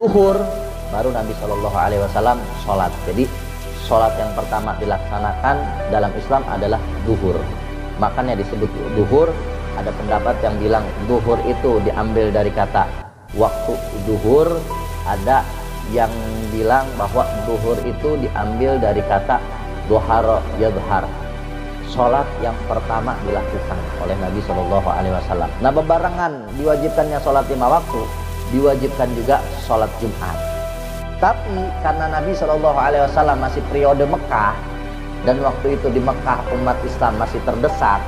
Zuhur baru Nabi Shallallahu Alaihi Wasallam sholat. Jadi sholat yang pertama dilaksanakan dalam Islam adalah zuhur. Makanya disebut zuhur. Ada pendapat yang bilang zuhur itu diambil dari kata waktu zuhur. Ada yang bilang bahwa zuhur itu diambil dari kata dhuhara yadhhar. Sholat yang pertama dilakukan oleh Nabi Shallallahu Alaihi Wasallam. Nah, bebarengan diwajibkannya sholat 5 waktu, diwajibkan juga sholat Jumat. Tapi karena Nabi Shallallahu Alaihi Wasallam masih periode Mekah, dan waktu itu di Mekah umat Islam masih terdesak,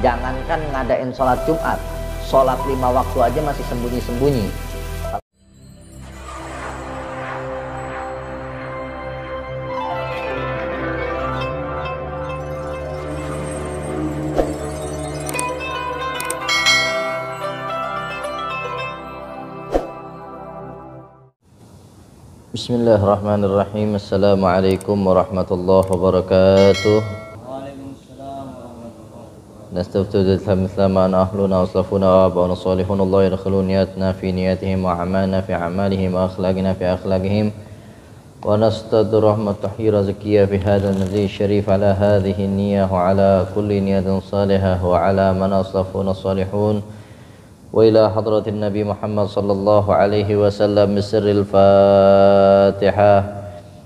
jangankan ngadain sholat Jumat, sholat 5 waktu aja masih sembunyi-sembunyi. Bismillahirrahmanirrahim. Assalamualaikum warahmatullahi wabarakatuh. Waalaikumsalam warahmatullahi wabarakatuh. Nastafidul mislama an ahluna wa aslafuna wa abana salihun Allah yadkhulu niyatna fi niyatihim wa amalna fi amalihim wa akhlaqina fi akhlaqihim wa nastadu rahmatuhi razkiya fi hadha al-nazi syarif ala hadhihi niyah wa ala kulli niyatin salihah wa ala man aslafuna salihun وإلى حضرة النبي محمد صلى الله عليه وسلم بسر الفاتحة.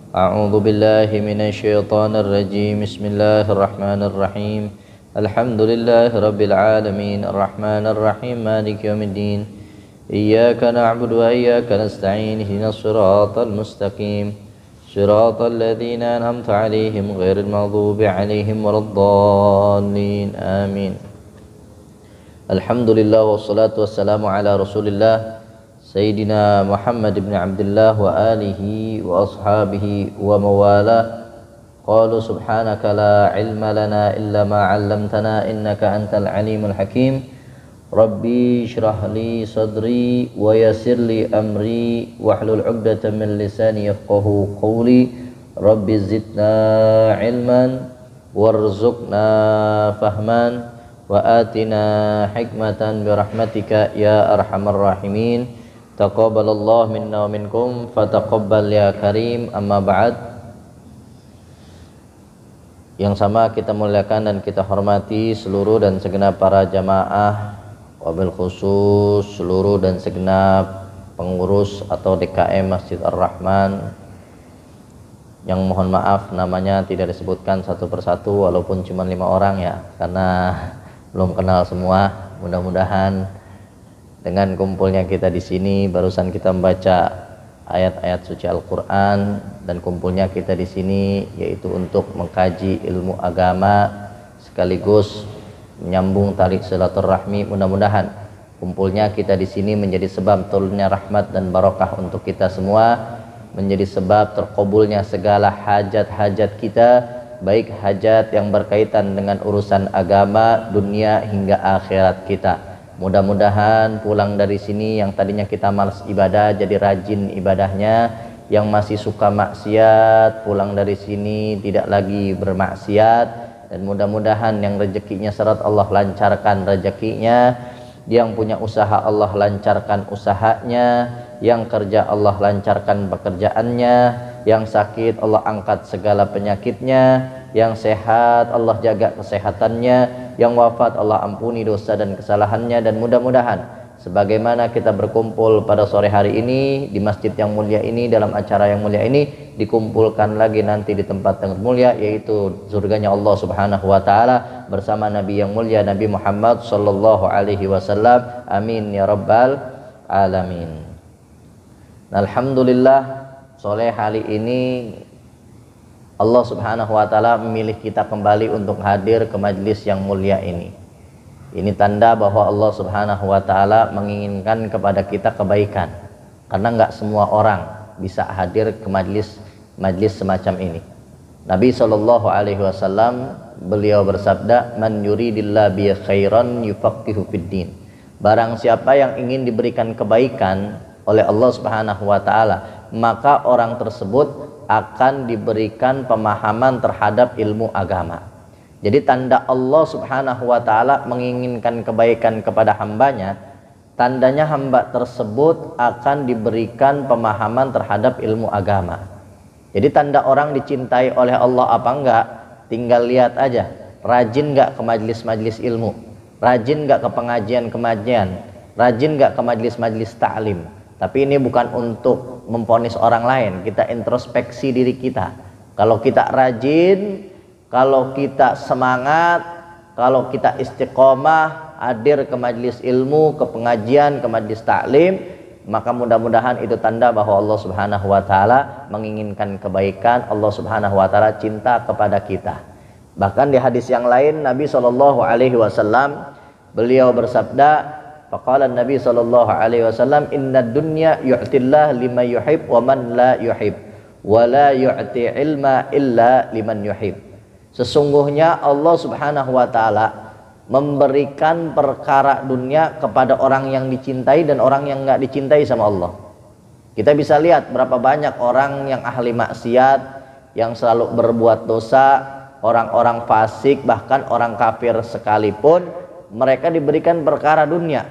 أعوذ بالله من الشيطان الرجيم. بسم الله الرحمن الرحيم. الحمد لله رب العالمين الرحمن الرحيم مالك يوم الدين. إياك نعبد وإياك نستعين اهدنا الصراط المستقيم صراط الذين أنعمت عليهم غير المغضوب عليهم ولا الضالين آمين. Alhamdulillah wassalatu wassalamu ala rasulillah Sayyidina Muhammad ibn Abdullah wa alihi wa ashabihi wa mawala. Qalu subhanaka la ilma lana illa ma 'allamtana innaka antal alimul hakim. Rabbi shrah li sadri wa yassir li amri wahlul 'uqdatam min lisani yafqahu qawli. Rabbi zidna ilman warzuqna fahman wa atina hikmatan birahmatika ya arhamar rahimin. Taqabbalallahu minna wa minkum fataqabbal ya karim. Amma ba'd. Yang sama kita muliakan dan kita hormati seluruh dan segenap para jamaah, wabil khusus seluruh dan segenap pengurus atau DKM Masjid Ar-Rahman yang mohon maaf namanya tidak disebutkan satu persatu walaupun cuma 5 orang ya, karena belum kenal semua. Mudah-mudahan dengan kumpulnya kita di sini, barusan kita membaca ayat-ayat suci Al-Qur'an, dan kumpulnya kita di sini yaitu untuk mengkaji ilmu agama sekaligus menyambung tali silaturahmi. Mudah-mudahan kumpulnya kita di sini menjadi sebab turunnya rahmat dan barokah untuk kita semua, menjadi sebab terkabulnya segala hajat-hajat kita, baik hajat yang berkaitan dengan urusan agama, dunia hingga akhirat kita. Mudah-mudahan pulang dari sini yang tadinya kita malas ibadah jadi rajin ibadahnya, yang masih suka maksiat pulang dari sini tidak lagi bermaksiat, dan mudah-mudahan yang rezekinya seret Allah lancarkan rezekinya, yang punya usaha Allah lancarkan usahanya, yang kerja Allah lancarkan pekerjaannya, yang sakit Allah angkat segala penyakitnya, yang sehat Allah jaga kesehatannya, yang wafat Allah ampuni dosa dan kesalahannya. Dan mudah-mudahan sebagaimana kita berkumpul pada sore hari ini di masjid yang mulia ini, dalam acara yang mulia ini, dikumpulkan lagi nanti di tempat yang mulia, yaitu surganya Allah subhanahu wa ta'ala bersama Nabi yang mulia Nabi Muhammad sallallahu alaihi wasallam. Amin ya rabbal alamin. Alhamdulillah, sore hari ini Allah subhanahu wa ta'ala memilih kita kembali untuk hadir ke majlis yang mulia ini. Ini tanda bahwa Allah subhanahu wa ta'ala menginginkan kepada kita kebaikan, karena nggak semua orang bisa hadir ke majlis semacam ini. Nabi sallallahu alaihi wasallam beliau bersabda, man yuridillah bi khairan yufaqihu fid din. Barang siapa yang ingin diberikan kebaikan oleh Allah subhanahu wa ta'ala, maka orang tersebut akan diberikan pemahaman terhadap ilmu agama. Jadi tanda Allah subhanahu wa ta'ala menginginkan kebaikan kepada hambanya, tandanya hamba tersebut akan diberikan pemahaman terhadap ilmu agama. Jadi tanda orang dicintai oleh Allah apa enggak, tinggal lihat aja, rajin enggak ke majelis-majelis ilmu, rajin enggak ke pengajian-pengajian, rajin enggak ke majelis-majelis ta'lim. Tapi ini bukan untuk memponis orang lain, kita introspeksi diri kita. Kalau kita rajin, kalau kita semangat, kalau kita istiqomah, hadir ke majelis ilmu, ke pengajian, ke majelis ta'lim, maka mudah-mudahan itu tanda bahwa Allah Subhanahu wa taala menginginkan kebaikan, Allah Subhanahu wa taala cinta kepada kita. Bahkan di hadis yang lain Nabi sallallahu alaihi wasallam beliau bersabda, faqala Nabi sallallahu alaihi wasallam, "Innad dunya yu'tillah liman yuhib wa man la yuhib, wa la yu'ti ilma illa liman yuhib." Sesungguhnya Allah Subhanahu wa taala memberikan perkara dunia kepada orang yang dicintai dan orang yang nggak dicintai sama Allah. Kita bisa lihat berapa banyak orang yang ahli maksiat, yang selalu berbuat dosa, orang-orang fasik, bahkan orang kafir sekalipun, mereka diberikan perkara dunia.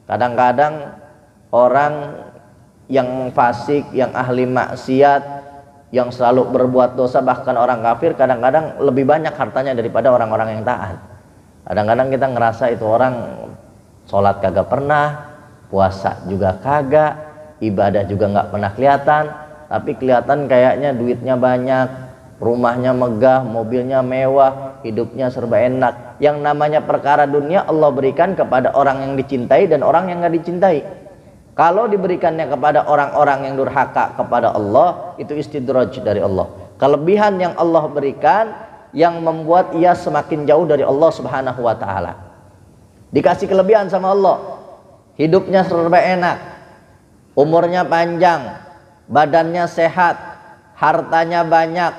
Kadang-kadang orang yang fasik, yang ahli maksiat, yang selalu berbuat dosa, bahkan orang kafir, kadang-kadang lebih banyak hartanya daripada orang-orang yang taat. Kadang-kadang kita ngerasa itu orang sholat kagak pernah, puasa juga kagak, ibadah juga nggak pernah kelihatan, tapi kelihatan kayaknya duitnya banyak, rumahnya megah, mobilnya mewah, hidupnya serba enak. Yang namanya perkara dunia Allah berikan kepada orang yang dicintai dan orang yang nggak dicintai. Kalau diberikannya kepada orang-orang yang durhaka kepada Allah, itu istidraj dari Allah. Kelebihan yang Allah berikan yang membuat ia semakin jauh dari Allah Subhanahu wa taala. Dikasih kelebihan sama Allah, hidupnya serba enak, umurnya panjang, badannya sehat, hartanya banyak,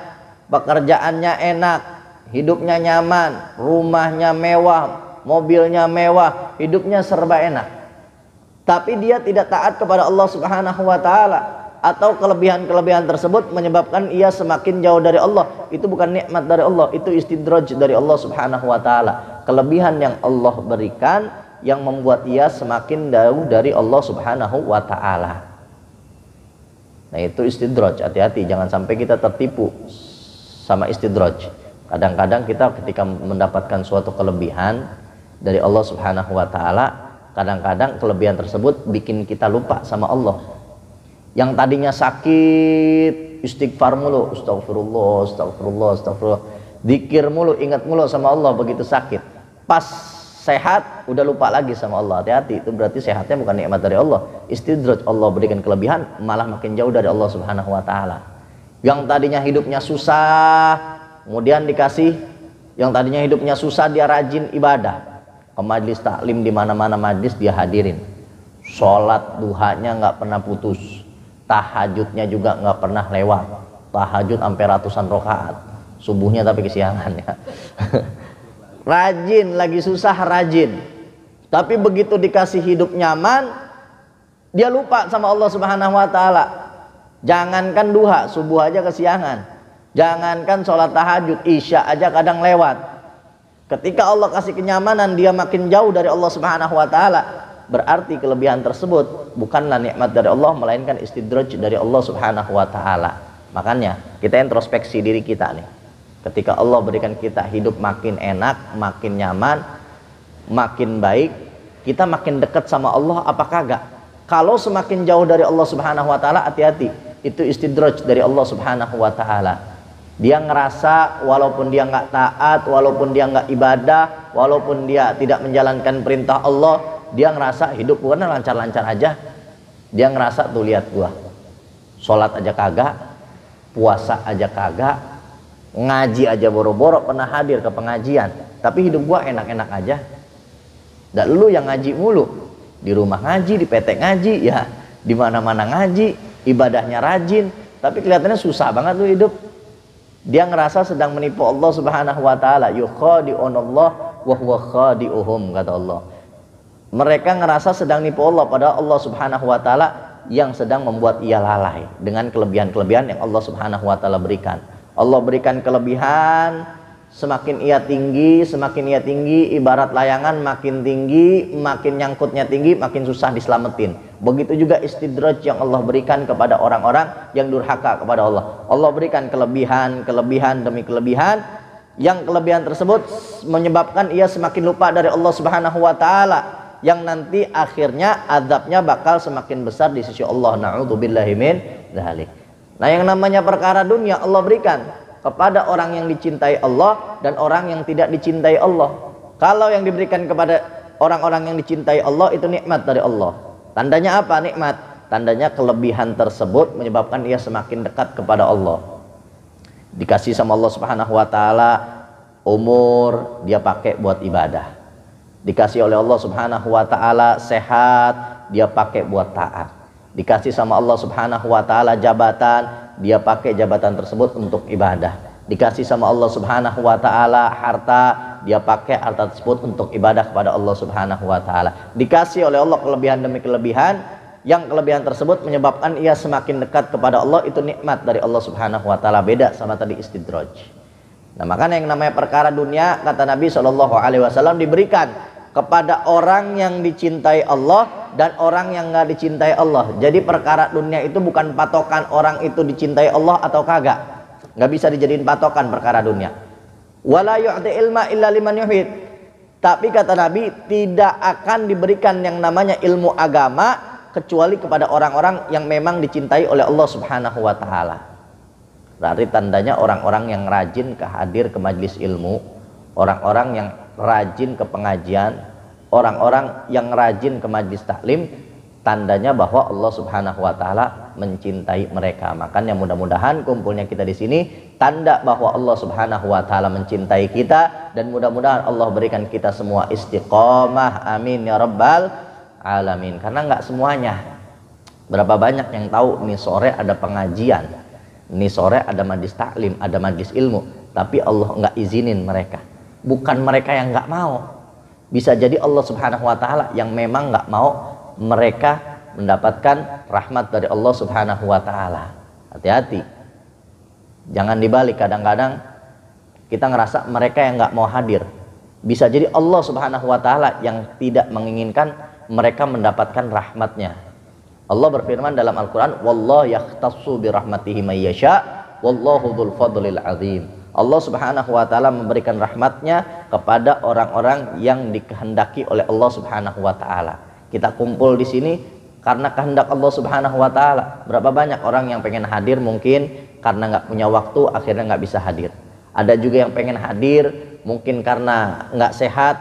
pekerjaannya enak, hidupnya nyaman, rumahnya mewah, mobilnya mewah, hidupnya serba enak. Tapi dia tidak taat kepada Allah Subhanahu wa taala, atau kelebihan-kelebihan tersebut menyebabkan ia semakin jauh dari Allah. Itu bukan nikmat dari Allah, itu istidraj dari Allah Subhanahu wa taala. Kelebihan yang Allah berikan yang membuat ia semakin jauh dari Allah Subhanahu wa taala. Nah, itu istidraj. Hati-hati jangan sampai kita tertipu sama istidraj. Kadang-kadang kita ketika mendapatkan suatu kelebihan dari Allah Subhanahu wa taala, kadang-kadang kelebihan tersebut bikin kita lupa sama Allah. Yang tadinya sakit, istighfar mulu, astagfirullah, astagfirullah, astagfirullah, zikir mulu, ingat mulu sama Allah begitu sakit. Pas sehat udah lupa lagi sama Allah. Hati-hati, itu berarti sehatnya bukan nikmat dari Allah. Istidraj, Allah berikan kelebihan malah makin jauh dari Allah Subhanahu wa taala. Yang tadinya hidupnya susah, kemudian dikasih, yang tadinya hidupnya susah dia rajin ibadah. Ke majelis taklim, di mana-mana majelis dia hadirin. Sholat duhanya nggak pernah putus, tahajudnya juga nggak pernah lewat, tahajud sampai ratusan rakaat, subuhnya tapi kesiangan ya. Rajin, lagi susah rajin, tapi begitu dikasih hidup nyaman dia lupa sama Allah Subhanahu wa taala. Jangankan duha, subuh aja kesiangan, jangankan sholat tahajud, isya aja kadang lewat. Ketika Allah kasih kenyamanan, dia makin jauh dari Allah Subhanahu wa taala. Berarti kelebihan tersebut bukanlah nikmat dari Allah, melainkan istidraj dari Allah Subhanahu wa taala. Makanya kita introspeksi diri kita nih. Ketika Allah berikan kita hidup makin enak, makin nyaman, makin baik, kita makin dekat sama Allah apa kagak? Kalau semakin jauh dari Allah Subhanahu wa taala, hati-hati, itu istidraj dari Allah Subhanahu wa taala. Dia ngerasa walaupun dia nggak taat, walaupun dia nggak ibadah, walaupun dia tidak menjalankan perintah Allah, dia ngerasa hidup gua lancar-lancar aja. Dia ngerasa tuh, lihat gua sholat aja kagak, puasa aja kagak, ngaji aja boro-boro pernah hadir ke pengajian, tapi hidup gua enak-enak aja. Dan lu yang ngaji mulu, di rumah ngaji, di PT ngaji, ya di mana-mana ngaji, ibadahnya rajin, tapi kelihatannya susah banget lu hidup. Dia ngerasa sedang menipu Allah Subhanahu wa taala. Yukhadi'unallah wa huwa khadi'uhum, kata Allah. Mereka ngerasa sedang nipu Allah, padahal Allah Subhanahu wa taala yang sedang membuat ia lalai dengan kelebihan-kelebihan yang Allah Subhanahu wa taala berikan. Allah berikan kelebihan semakin ia tinggi, ibarat layangan makin tinggi, makin nyangkutnya tinggi, makin susah diselamatin. Begitu juga istidraj yang Allah berikan kepada orang-orang yang durhaka kepada Allah. Allah berikan kelebihan demi kelebihan, yang kelebihan tersebut menyebabkan ia semakin lupa dari Allah Subhanahu wa taala, yang nanti akhirnya azabnya bakal semakin besar di sisi Allah. Na'udzubillahi min dzalik. Nah, yang namanya perkara dunia Allah berikan kepada orang yang dicintai Allah dan orang yang tidak dicintai Allah. Kalau yang diberikan kepada orang-orang yang dicintai Allah itu nikmat dari Allah. Tandanya apa nikmat? Tandanya kelebihan tersebut menyebabkan ia semakin dekat kepada Allah. Dikasih sama Allah Subhanahu wa taala umur, dia pakai buat ibadah. Dikasih oleh Allah Subhanahu wa taala sehat, dia pakai buat taat. Dikasih sama Allah Subhanahu wa taala jabatan, dia pakai jabatan tersebut untuk ibadah. Dikasih sama Allah Subhanahu wa taala harta, dia pakai harta tersebut untuk ibadah kepada Allah Subhanahu wa taala. Dikasih oleh Allah kelebihan demi kelebihan, yang kelebihan tersebut menyebabkan ia semakin dekat kepada Allah, itu nikmat dari Allah Subhanahu wa taala, beda sama tadi istidraj. Nah, makanya yang namanya perkara dunia, kata Nabi SAW, diberikan kepada orang yang dicintai Allah dan orang yang nggak dicintai Allah. Jadi perkara dunia itu bukan patokan orang itu dicintai Allah atau kagak. Nggak bisa dijadiin patokan perkara dunia. Wala yu'ti ilma illa liman yuhid. Tapi kata Nabi, tidak akan diberikan yang namanya ilmu agama kecuali kepada orang-orang yang memang dicintai oleh Allah Subhanahu wa taala. Berarti tandanya orang-orang yang rajin hadir ke majelis ilmu, orang-orang yang rajin ke pengajian, orang-orang yang rajin ke majlis taklim, tandanya bahwa Allah Subhanahu wa taala mencintai mereka. Makanya mudah-mudahan kumpulnya kita di sini tanda bahwa Allah Subhanahu wa taala mencintai kita, dan mudah-mudahan Allah berikan kita semua istiqomah. Amin ya rabbal alamin. Karena nggak semuanya. Berapa banyak yang tahu nih sore ada pengajian, nih sore ada majlis taklim, ada majlis ilmu, tapi Allah nggak izinin mereka. Bukan mereka yang nggak mau, bisa jadi Allah Subhanahu wa taala yang memang nggak mau mereka mendapatkan rahmat dari Allah Subhanahu wa taala. Hati-hati, jangan dibalik. Kadang-kadang kita ngerasa mereka yang nggak mau hadir, bisa jadi Allah Subhanahu wa taala yang tidak menginginkan mereka mendapatkan rahmatnya. Allah berfirman dalam Al-Quran, wallahu yakhtassu birahmatihi may yasha wallahu dzul fadlil azim. Allah Subhanahu wa taala memberikan rahmatnya kepada orang-orang yang dikehendaki oleh Allah Subhanahu wa taala. Kita kumpul di sini karena kehendak Allah Subhanahu wa taala. Berapa banyak orang yang pengen hadir, mungkin karena nggak punya waktu akhirnya nggak bisa hadir. Ada juga yang pengen hadir mungkin karena nggak sehat,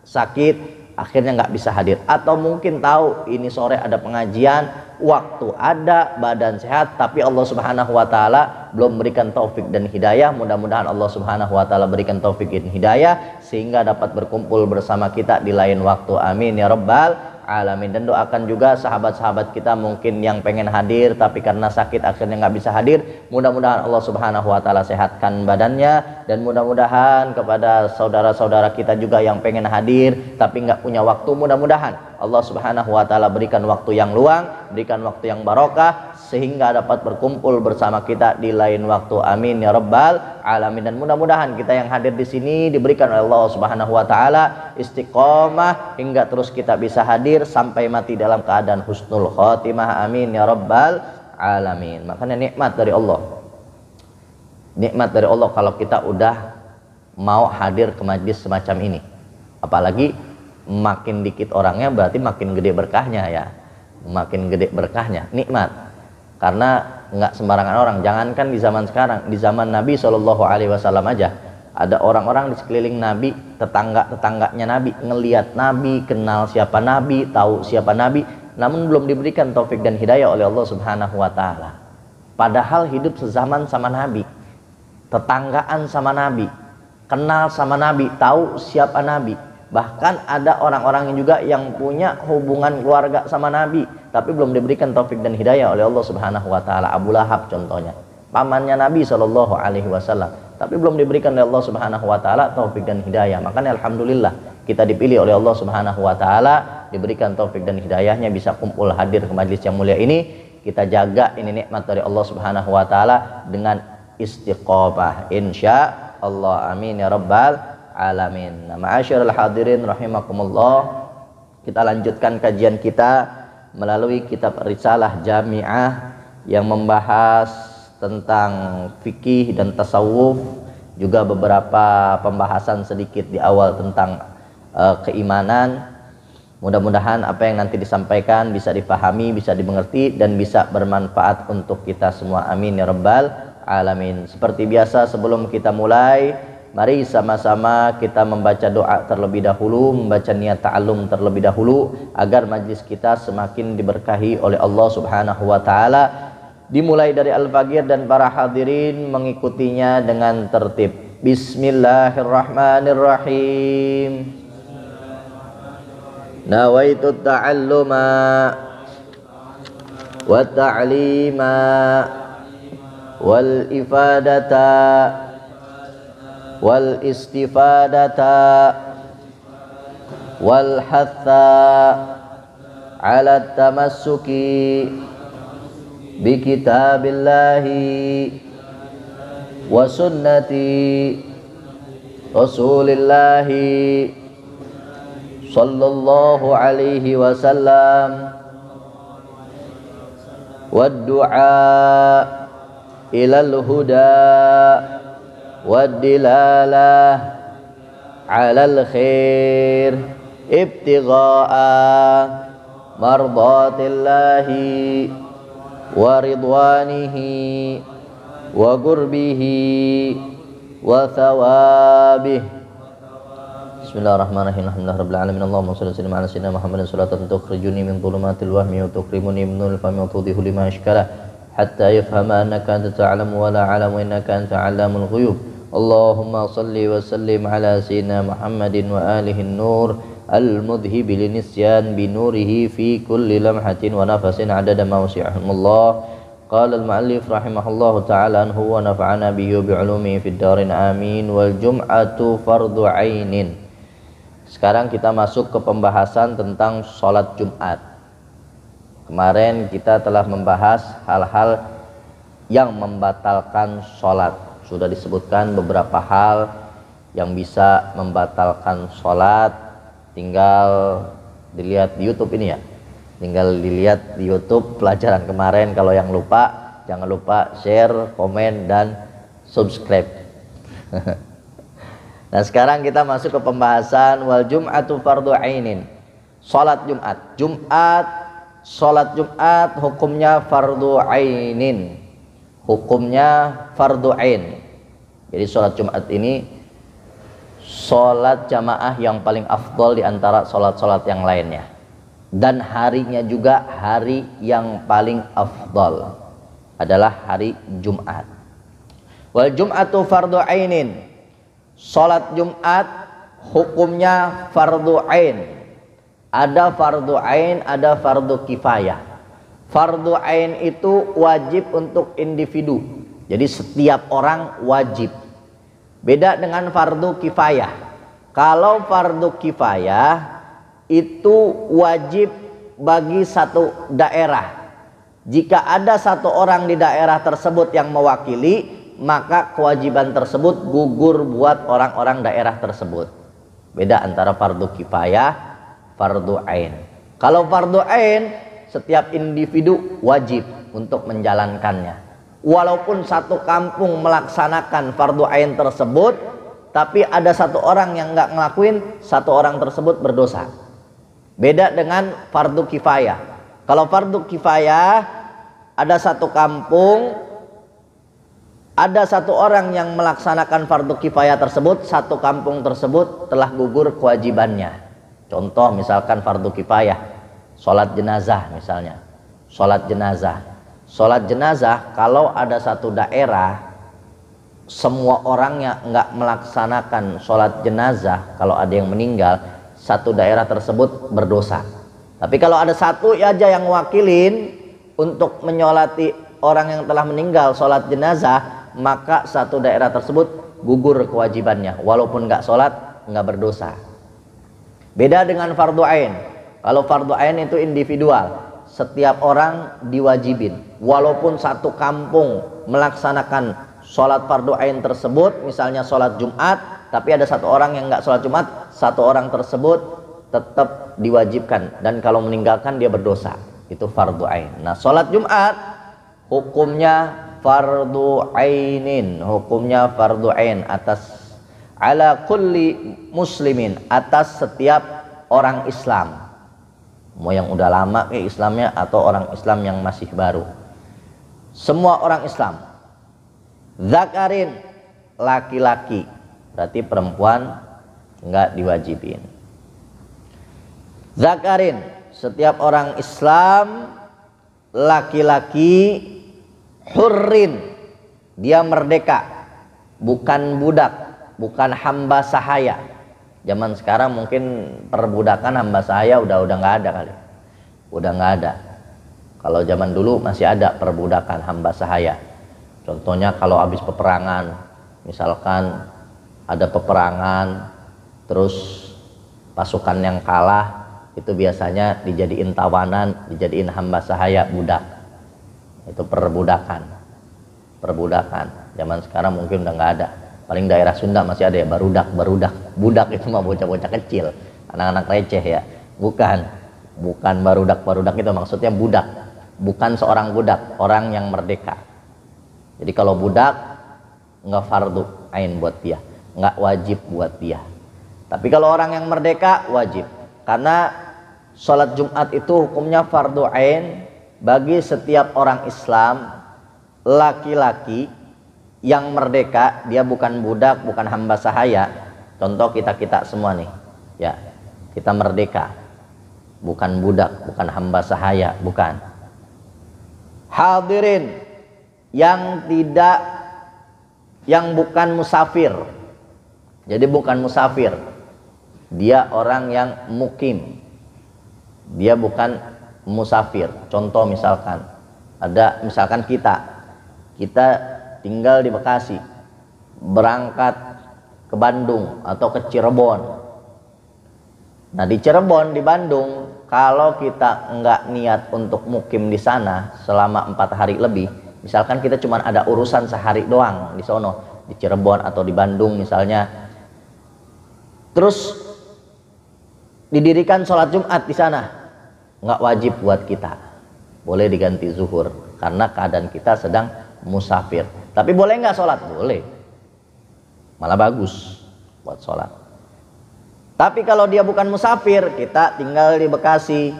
sakit, akhirnya nggak bisa hadir. Atau mungkin tahu ini sore ada pengajian, waktu ada, badan sehat, tapi Allah Subhanahu wa taala belum berikan taufik dan hidayah. Mudah-mudahan Allah Subhanahu wa taala berikan taufik dan hidayah sehingga dapat berkumpul bersama kita di lain waktu. Amin ya rabbal alamin. Dan doakan juga sahabat-sahabat kita mungkin yang pengen hadir tapi karena sakit akhirnya nggak bisa hadir. Mudah-mudahan Allah Subhanahu wa taala sehatkan badannya, dan mudah-mudahan kepada saudara-saudara kita juga yang pengen hadir tapi nggak punya waktu, mudah-mudahan Allah Subhanahu wa taala berikan waktu yang luang, berikan waktu yang barokah sehingga dapat berkumpul bersama kita di lain waktu. Amin ya rabbal alamin. Dan mudah-mudahan kita yang hadir di sini diberikan oleh Allah Subhanahu wa taala istiqomah hingga terus kita bisa hadir sampai mati dalam keadaan husnul khotimah. Amin ya rabbal alamin. Makanya nikmat dari Allah. Nikmat dari Allah kalau kita udah mau hadir ke majlis semacam ini. Apalagi makin dikit orangnya berarti makin gede berkahnya ya. Makin gede berkahnya, nikmat. Karena nggak sembarangan orang. Jangankan di zaman sekarang, di zaman Nabi SAW aja ada orang-orang di sekeliling Nabi, tetangga-tetangganya Nabi, ngelihat Nabi, kenal siapa Nabi, tahu siapa Nabi, namun belum diberikan taufik dan hidayah oleh Allah Subhanahu wa taala. Padahal hidup sezaman sama Nabi, tetanggaan sama Nabi, kenal sama Nabi, tahu siapa Nabi. Bahkan ada orang-orang yang juga yang punya hubungan keluarga sama Nabi tapi belum diberikan taufik dan hidayah oleh Allah Subhanahu wa taala. Abu Lahab contohnya, pamannya Nabi SAW, tapi belum diberikan oleh Allah Subhanahu wa taala taufik dan hidayah. Makanya alhamdulillah kita dipilih oleh Allah Subhanahu wa taala, diberikan taufik dan hidayahnya, bisa kumpul hadir ke majlis yang mulia ini. Kita jaga ini nikmat dari Allah Subhanahu wa taala dengan istiqomah insya Allah. Amin ya rabbal alamin. Nah, ma'asyiral hadirin rahimakumullah, kita lanjutkan kajian kita melalui kitab Risalah Jami'ah yang membahas tentang fikih dan tasawuf, juga beberapa pembahasan sedikit di awal tentang keimanan. Mudah-mudahan apa yang nanti disampaikan bisa dipahami, bisa dimengerti, dan bisa bermanfaat untuk kita semua. Amin ya rabbal alamin. Seperti biasa, sebelum kita mulai, mari sama-sama kita membaca doa terlebih dahulu, membaca niat ta'allum terlebih dahulu, agar majlis kita semakin diberkahi oleh Allah Subhanahu wa taala. Dimulai dari Al-Faqir dan para hadirin mengikutinya dengan tertib. Bismillahirrahmanirrahim. Nawaitu ta'alluma wa ta'lima wal ifadata wal istifadata wal hatha ala tamassuki bi kitabillahi wa sunnati rasulillahi sallallahu alaihi wasallam wa du'a ilal huda wa dilalah alal khair ibtigha'a mardatillahi wa ridwanihi wa qurbihi wa thawabihi. Bismillahirrahmanirrahim. Alhamdulillahirabbil alamin. Allahumma shalli wa sallim ala sayyidina Muhammadin salatan tukhrijuni min dhulumatil wahmi wa tukrimuni min nuril fahmi wa tudhihu lima ashkala hatta yafhama annaka anta ta'lamu wa la a'lamu innaka anta 'allamul ghuyub. Allahumma shalli wa sallim ala sayyidina Muhammadin wa alihi an-nur al-mudhibi linisyan bi nurihi fi kulli lamhatin wa nafasin 'adada ma wasi'ahumullah. Qala al-mu'allif rahimahullahu ta'ala anhu wa nafa'ana bihi wa bi'ulumihi fid darin amin. Wal jum'atu fardhu 'ainin. Sekarang kita masuk ke pembahasan tentang sholat Jumat. Kemarin kita telah membahas hal-hal yang membatalkan sholat. Sudah disebutkan beberapa hal yang bisa membatalkan sholat. Tinggal dilihat di YouTube ini ya. Tinggal dilihat di YouTube pelajaran kemarin. Kalau yang lupa, jangan lupa share, komen, dan subscribe. Nah, sekarang kita masuk ke pembahasan wal jum'atu fardhu ainin. Salat Jumat. Salat Jumat hukumnya fardhu ainin. Hukumnya fardhu ain. Jadi salat Jumat ini salat jamaah yang paling afdal di antara salat-salat yang lainnya. Dan harinya juga hari yang paling afdal adalah hari Jumat. Wal jum'atu fardhu ainin. Salat Jumat hukumnya fardhu ain. Ada fardhu ain, ada fardhu kifayah. Fardhu ain itu wajib untuk individu. Jadi setiap orang wajib. Beda dengan fardhu kifayah. Kalau fardhu kifayah itu wajib bagi satu daerah. Jika ada satu orang di daerah tersebut yang mewakili, maka kewajiban tersebut gugur buat orang-orang daerah tersebut. Beda antara fardu kifayah, fardu ain. Kalau fardu ain, setiap individu wajib untuk menjalankannya. Walaupun satu kampung melaksanakan fardu ain tersebut, tapi ada satu orang yang nggak ngelakuin, satu orang tersebut berdosa. Beda dengan fardu kifayah. Kalau fardu kifayah, ada satu kampung, ada satu orang yang melaksanakan fardu kifayah tersebut, satu kampung tersebut telah gugur kewajibannya. Contoh misalkan fardu kifayah, sholat jenazah misalnya. Sholat jenazah kalau ada satu daerah semua orangnya nggak melaksanakan sholat jenazah, kalau ada yang meninggal, satu daerah tersebut berdosa. Tapi kalau ada satu aja yang wakilin untuk menyolati orang yang telah meninggal sholat jenazah, maka satu daerah tersebut gugur kewajibannya, walaupun nggak sholat nggak berdosa. Beda dengan fardu ain. Kalau fardu ain itu individual, setiap orang diwajibin, walaupun satu kampung melaksanakan sholat fardu ain tersebut, misalnya sholat Jumat, tapi ada satu orang yang nggak sholat Jumat, satu orang tersebut tetap diwajibkan, dan kalau meninggalkan dia berdosa. Itu fardu ain. Nah, sholat Jumat hukumnya fardu ainin, hukumnya fardu ain atas ala kulli muslimin, atas setiap orang Islam, mau yang udah lama ke Islamnya atau orang Islam yang masih baru. Semua orang Islam. Zakarin, laki-laki, berarti perempuan nggak diwajibin. Zakarin, setiap orang Islam laki-laki. Hurrin, dia merdeka, bukan budak, bukan hamba sahaya. Zaman sekarang mungkin perbudakan hamba sahaya udah nggak ada kali, udah nggak ada. Kalau zaman dulu masih ada perbudakan hamba sahaya. Contohnya kalau habis peperangan, misalkan ada peperangan, terus pasukan yang kalah itu biasanya dijadiin tawanan, dijadiin hamba sahaya, budak. Itu perbudakan. Zaman sekarang mungkin udah nggak ada. Paling daerah Sunda masih ada ya, barudak. Budak itu mah bocah-bocah kecil, anak-anak receh ya. Bukan barudak itu maksudnya budak. Bukan seorang budak, orang yang merdeka. Jadi kalau budak nggak fardu ain buat dia, nggak wajib buat dia. Tapi kalau orang yang merdeka wajib, karena sholat Jumat itu hukumnya fardu ain bagi setiap orang Islam laki-laki yang merdeka. Dia bukan budak, bukan hamba sahaya. Contoh kita semua nih ya, kita merdeka, bukan budak, bukan hamba sahaya, bukan. Hadirin, yang bukan musafir. Jadi bukan musafir, dia orang yang mukim, dia bukan musafir. Contoh misalkan kita tinggal di Bekasi, berangkat ke Bandung atau ke Cirebon. Nah, di Cirebon, di Bandung, kalau kita nggak niat untuk mukim di sana selama 4 hari lebih, misalkan kita cuma ada urusan sehari doang di sono, di Cirebon atau di Bandung misalnya, terus didirikan sholat Jumat di sana, nggak wajib buat kita, boleh diganti zuhur karena keadaan kita sedang musafir. Tapi boleh nggak sholat? Boleh, malah bagus buat sholat. Tapi kalau dia bukan musafir, kita tinggal di Bekasi,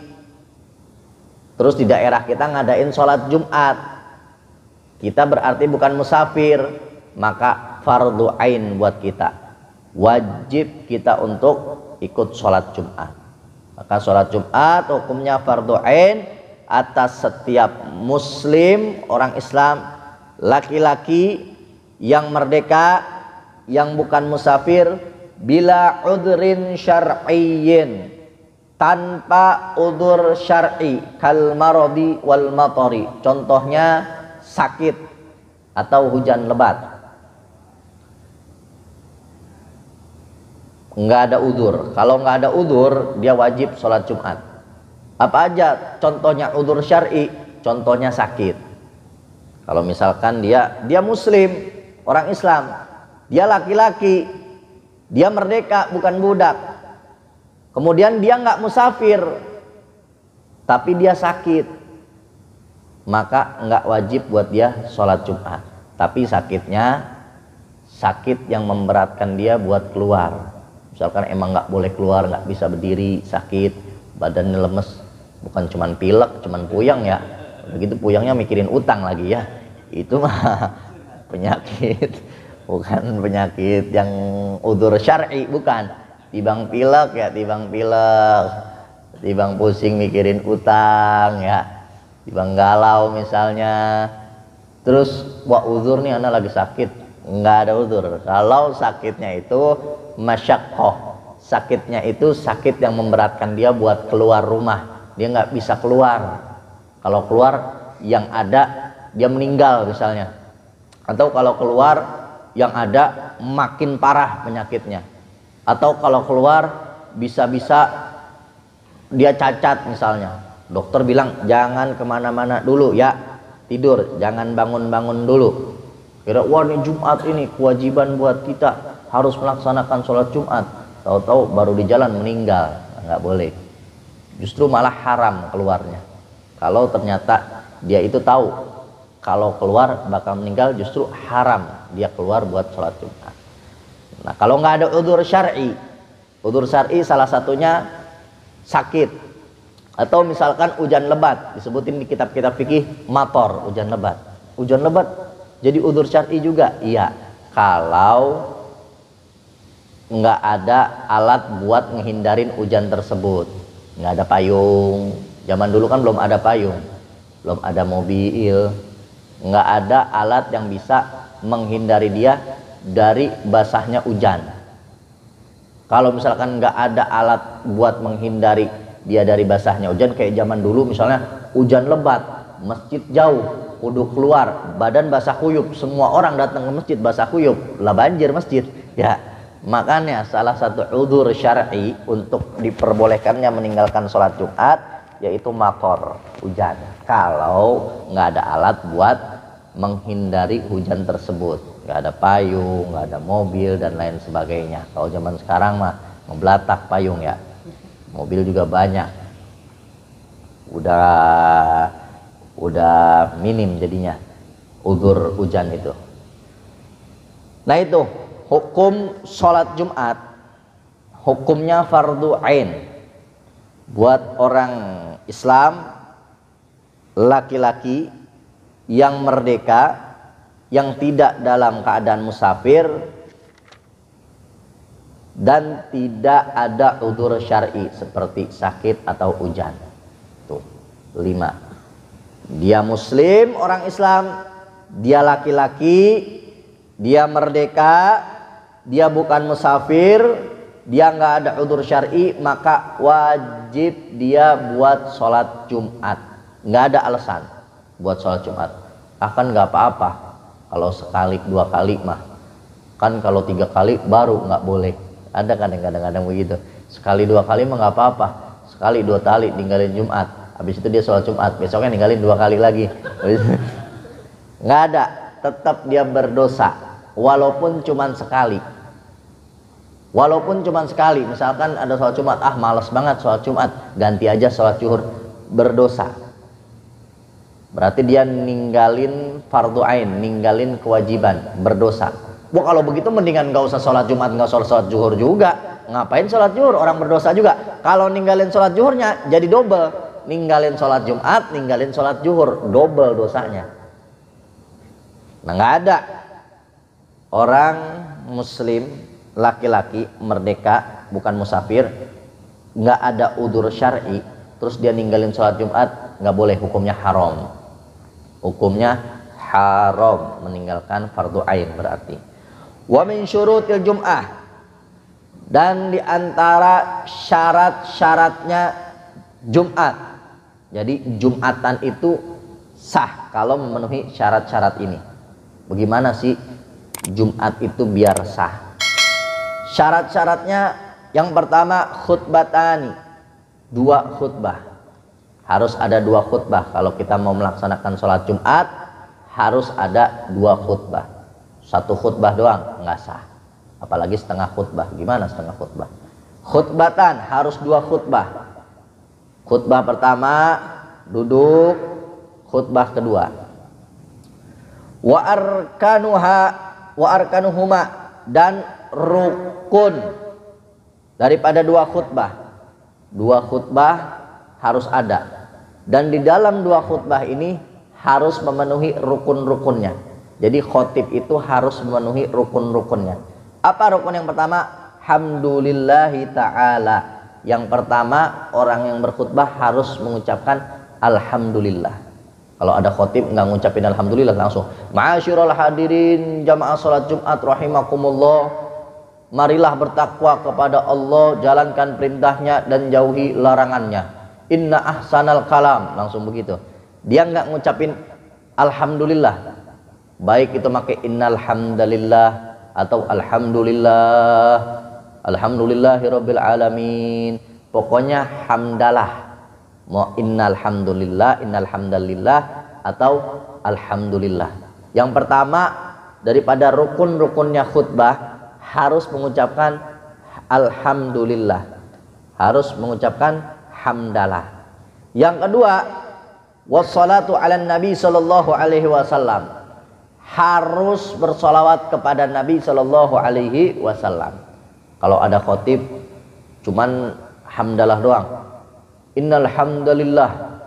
terus di daerah kita ngadain sholat Jumat, kita berarti bukan musafir, maka fardu ain buat kita, wajib kita untuk ikut sholat Jumat. Maka sholat Jumat hukumnya fardu ain atas setiap muslim, orang Islam, laki-laki yang merdeka, yang bukan musafir, bila udhrin syar'iyyin, tanpa udur syar'i, kal maradi wal matari. Contohnya sakit atau hujan lebat. Nggak ada udur. Kalau nggak ada udur, dia wajib sholat Jumat. Apa aja contohnya udur syar'i? Contohnya sakit. Kalau misalkan dia muslim, orang Islam, dia laki-laki, dia merdeka, bukan budak, kemudian dia nggak musafir, tapi dia sakit, maka nggak wajib buat dia sholat Jumat. Tapi sakitnya sakit yang memberatkan dia buat keluar. Misalkan emang nggak boleh keluar, nggak bisa berdiri, sakit, badannya lemes, bukan cuman pilek, cuman puyeng ya. Begitu puyengnya mikirin utang lagi ya. Itu mah penyakit, bukan penyakit yang udzur syar'i, bukan. Tibang pilek ya, tibang pusing mikirin utang ya, tibang galau misalnya. Terus wah udzur nih anak lagi sakit, nggak ada udzur. Kalau sakitnya itu masyaqqah, sakitnya itu sakit yang memberatkan dia buat keluar rumah, dia nggak bisa keluar. Kalau keluar yang ada dia meninggal misalnya, atau kalau keluar yang ada makin parah penyakitnya, atau kalau keluar bisa-bisa dia cacat misalnya. Dokter bilang jangan kemana-mana dulu ya, tidur, jangan bangun-bangun dulu. Kira wah ini Jumat ini kewajiban buat kita harus melaksanakan sholat Jumat. Tahu-tahu baru di jalan meninggal, nggak boleh. Justru malah haram keluarnya. Kalau ternyata dia itu tahu kalau keluar bakal meninggal, justru haram dia keluar buat sholat Jumat. Nah kalau nggak ada udzur syar'i salah satunya sakit, atau misalkan hujan lebat, disebutin di kitab-kitab fikih mator, hujan lebat. Hujan lebat jadi udzur syar'i juga, iya. Kalau nggak ada alat buat menghindarin hujan tersebut, nggak ada payung. Zaman dulu kan belum ada payung, belum ada mobil, nggak ada alat yang bisa menghindari dia dari basahnya hujan. Kalau misalkan nggak ada alat buat menghindari dia dari basahnya hujan, kayak zaman dulu misalnya hujan lebat, masjid jauh, kudu keluar, badan basah kuyup, semua orang datang ke masjid basah kuyup, lah banjir masjid ya. Makanya salah satu udzur syar'i untuk diperbolehkannya meninggalkan sholat Jumat yaitu mator, hujan. Kalau nggak ada alat buat menghindari hujan tersebut, nggak ada payung, nggak ada mobil dan lain sebagainya. Kalau zaman sekarang mah ngeblatak payung ya, mobil juga banyak, udah minim jadinya udzur hujan itu. Nah itu hukum sholat Jumat, hukumnya fardu ain buat orang Islam laki-laki yang merdeka, yang tidak dalam keadaan musafir, dan tidak ada udzur syar'i seperti sakit atau hujan. Tuh 5. Dia muslim, orang Islam, dia laki-laki, dia merdeka, dia bukan musafir, dia nggak ada udzur syar'i, maka wajib dia buat sholat Jumat. Nggak ada alasan buat sholat Jumat. Akan nggak apa-apa kalau sekali 2 kali mah, kan kalau 3 kali baru nggak boleh. Ada kan yang kadang-kadang begitu, sekali 2 kali mah nggak apa-apa, sekali 2 kali ninggalin Jumat, habis itu dia sholat Jumat, besoknya ninggalin 2 kali lagi. Nggak ada, tetap dia berdosa walaupun cuman sekali. Walaupun cuman sekali, misalkan ada sholat Jumat, malas banget sholat Jumat, ganti aja sholat zuhur, berdosa. Berarti dia ninggalin fardu ain, ninggalin kewajiban, berdosa. Wah kalau begitu mendingan gak usah sholat Jumat, gak usah sholat zuhur juga. Ngapain sholat zuhur, orang berdosa juga. Kalau ninggalin sholat zuhurnya jadi double, ninggalin sholat Jumat, ninggalin sholat zuhur, double dosanya. Nah nggak ada orang muslim laki-laki merdeka bukan musafir, nggak ada udzur syar'i, terus dia ninggalin sholat Jumat, nggak boleh, hukumnya haram. Hukumnya haram meninggalkan fardu ain berarti. Wa min syurutil jum'ah, dan diantara syarat-syaratnya Jumat. Jadi Jumatan itu sah kalau memenuhi syarat-syarat ini. Bagaimana sih Jumat itu biar sah? Syarat-syaratnya yang pertama khutbatani, 2 khutbah. Harus ada 2 khutbah. Kalau kita mau melaksanakan sholat Jumat harus ada 2 khutbah. 1 khutbah doang nggak sah, apalagi setengah khutbah. Gimana setengah khutbah? Khutbatan harus 2 khutbah. Khutbah pertama duduk, khutbah kedua. Wa arkanuhuma, dan rukun daripada 2 khutbah. 2 khutbah harus ada, dan di dalam 2 khutbah ini harus memenuhi rukun-rukunnya. Jadi khotib itu harus memenuhi rukun-rukunnya. Apa rukun yang pertama? Hamdulillahi ta'ala. Yang pertama, orang yang berkhutbah harus mengucapkan alhamdulillah. Kalau ada khotib nggak ngucapin alhamdulillah, langsung ma'asyiral hadirin jamaah salat Jumat rahimakumullah, marilah bertakwa kepada Allah, jalankan perintahnya dan jauhi larangannya. Inna ahsanal kalam, langsung begitu. Dia nggak ngucapin alhamdulillah, baik itu pakai innal hamdalillah atau alhamdulillah, alhamdulillahirabbil alamin, pokoknya hamdalah. Mau innal hamdalillah atau alhamdulillah. Yang pertama daripada rukun-rukunnya khutbah harus mengucapkan alhamdulillah, harus mengucapkan hamdalah. Yang kedua, wassalatu ala nabi sallallahu alaihi wasallam, harus bersolawat kepada Nabi sallallahu alaihi wasallam. Kalau ada khotib cuman hamdalah doang, innal hamdalillah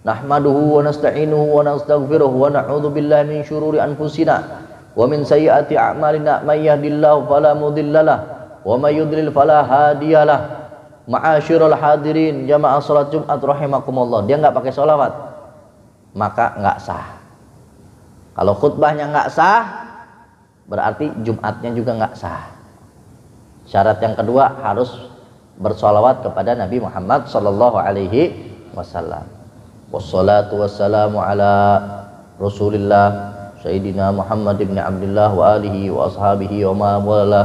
nahmaduhu wa nasta'inuhu wa nastaghfiruh wa na'udzu billahi min syururi anfusina wa min sayyiati a'malina may yahdihillahu fala mudhillalah wa may yudlil fala hadiyalah. Ma'asyiral hadirin jamaah salat Jumat rahimakumullah, dia nggak pakai sholawat maka nggak sah. Kalau khutbahnya nggak sah berarti Jumatnya juga nggak sah. Syarat yang kedua harus bersolawat kepada Nabi Muhammad sallallahu alaihi wasallam. Wassalatu wassalamu ala Rasulillah Sayyidina Muhammad ibn Abdullah wa alihi wa ashabihi wa ma wala.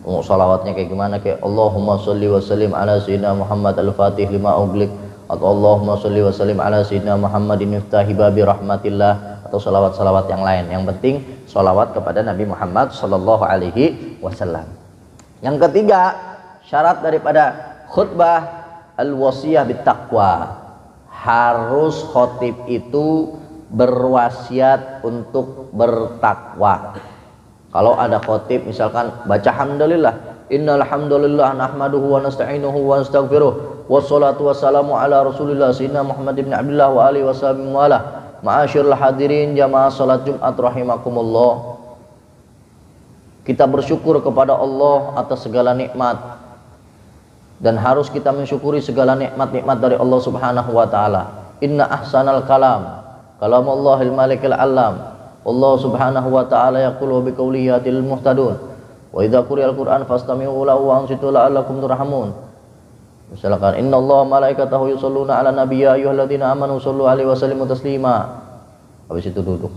Salawatnya kayak gimana? Kayak Allahumma sholli wa sallim ala Sayyidina Muhammad al-Fatih lima ughliq, atau Allahumma sholli wa sallim ala Sayyidina Muhammadin miftahi babi rahmatillah, atau salawat-salawat yang lain. Yang penting salawat kepada Nabi Muhammad sallallahu alaihi wasallam. Yang ketiga, syarat daripada khutbah al-wasiyah bittaqwa, harus khotib itu berwasiat untuk bertakwa. Kalau ada khotib misalkan baca hamdalillah, innal hamdalillah nahmaduhu wa nasta'inuhu wa nastaghfiruh wassalatu wassalamu ala Rasulillah sayyidina Muhammad ibn Abdullah wa alihi wasallam wa ala. Ma'asyiral hadirin jamaah salat Jumat rahimakumullah. Kita bersyukur kepada Allah atas segala nikmat, dan harus kita mensyukuri segala nikmat-nikmat dari Allah Subhanahu wa taala. Inna ahsanal kalam kalamallahil malikil alam. Allah Subhanahu wa ta'ala yaqulu bi qawlihi yatil muhtadun wa idza quri'al Qur'an fastami'u lahu wa ansitu la'allakum turhamun. Misalkan innallaha malaikatahu yusholluna 'alan nabiy ya ayyuhalladzina amanu shollu 'alaihi wa sallimu taslima. Habis itu duduk.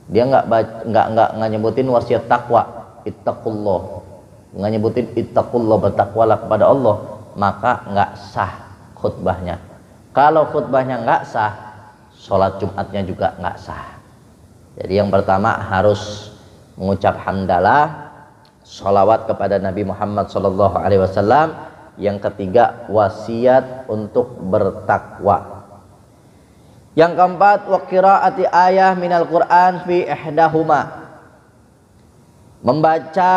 Dia enggak nyebutin wasiat takwa, ittaqullah. Enggak nyebutin ittaqullah, bertakwalah kepada Allah, maka enggak sah khutbahnya. Kalau khutbahnya enggak sah, salat Jumatnya juga enggak sah. Jadi yang pertama harus mengucap hamdalah, sholawat kepada Nabi Muhammad sallallahu alaihi wasallam. Yang ketiga, wasiat untuk bertakwa. Yang keempat, wa qiraati ayah minal Qur'an fi ihdahuma, membaca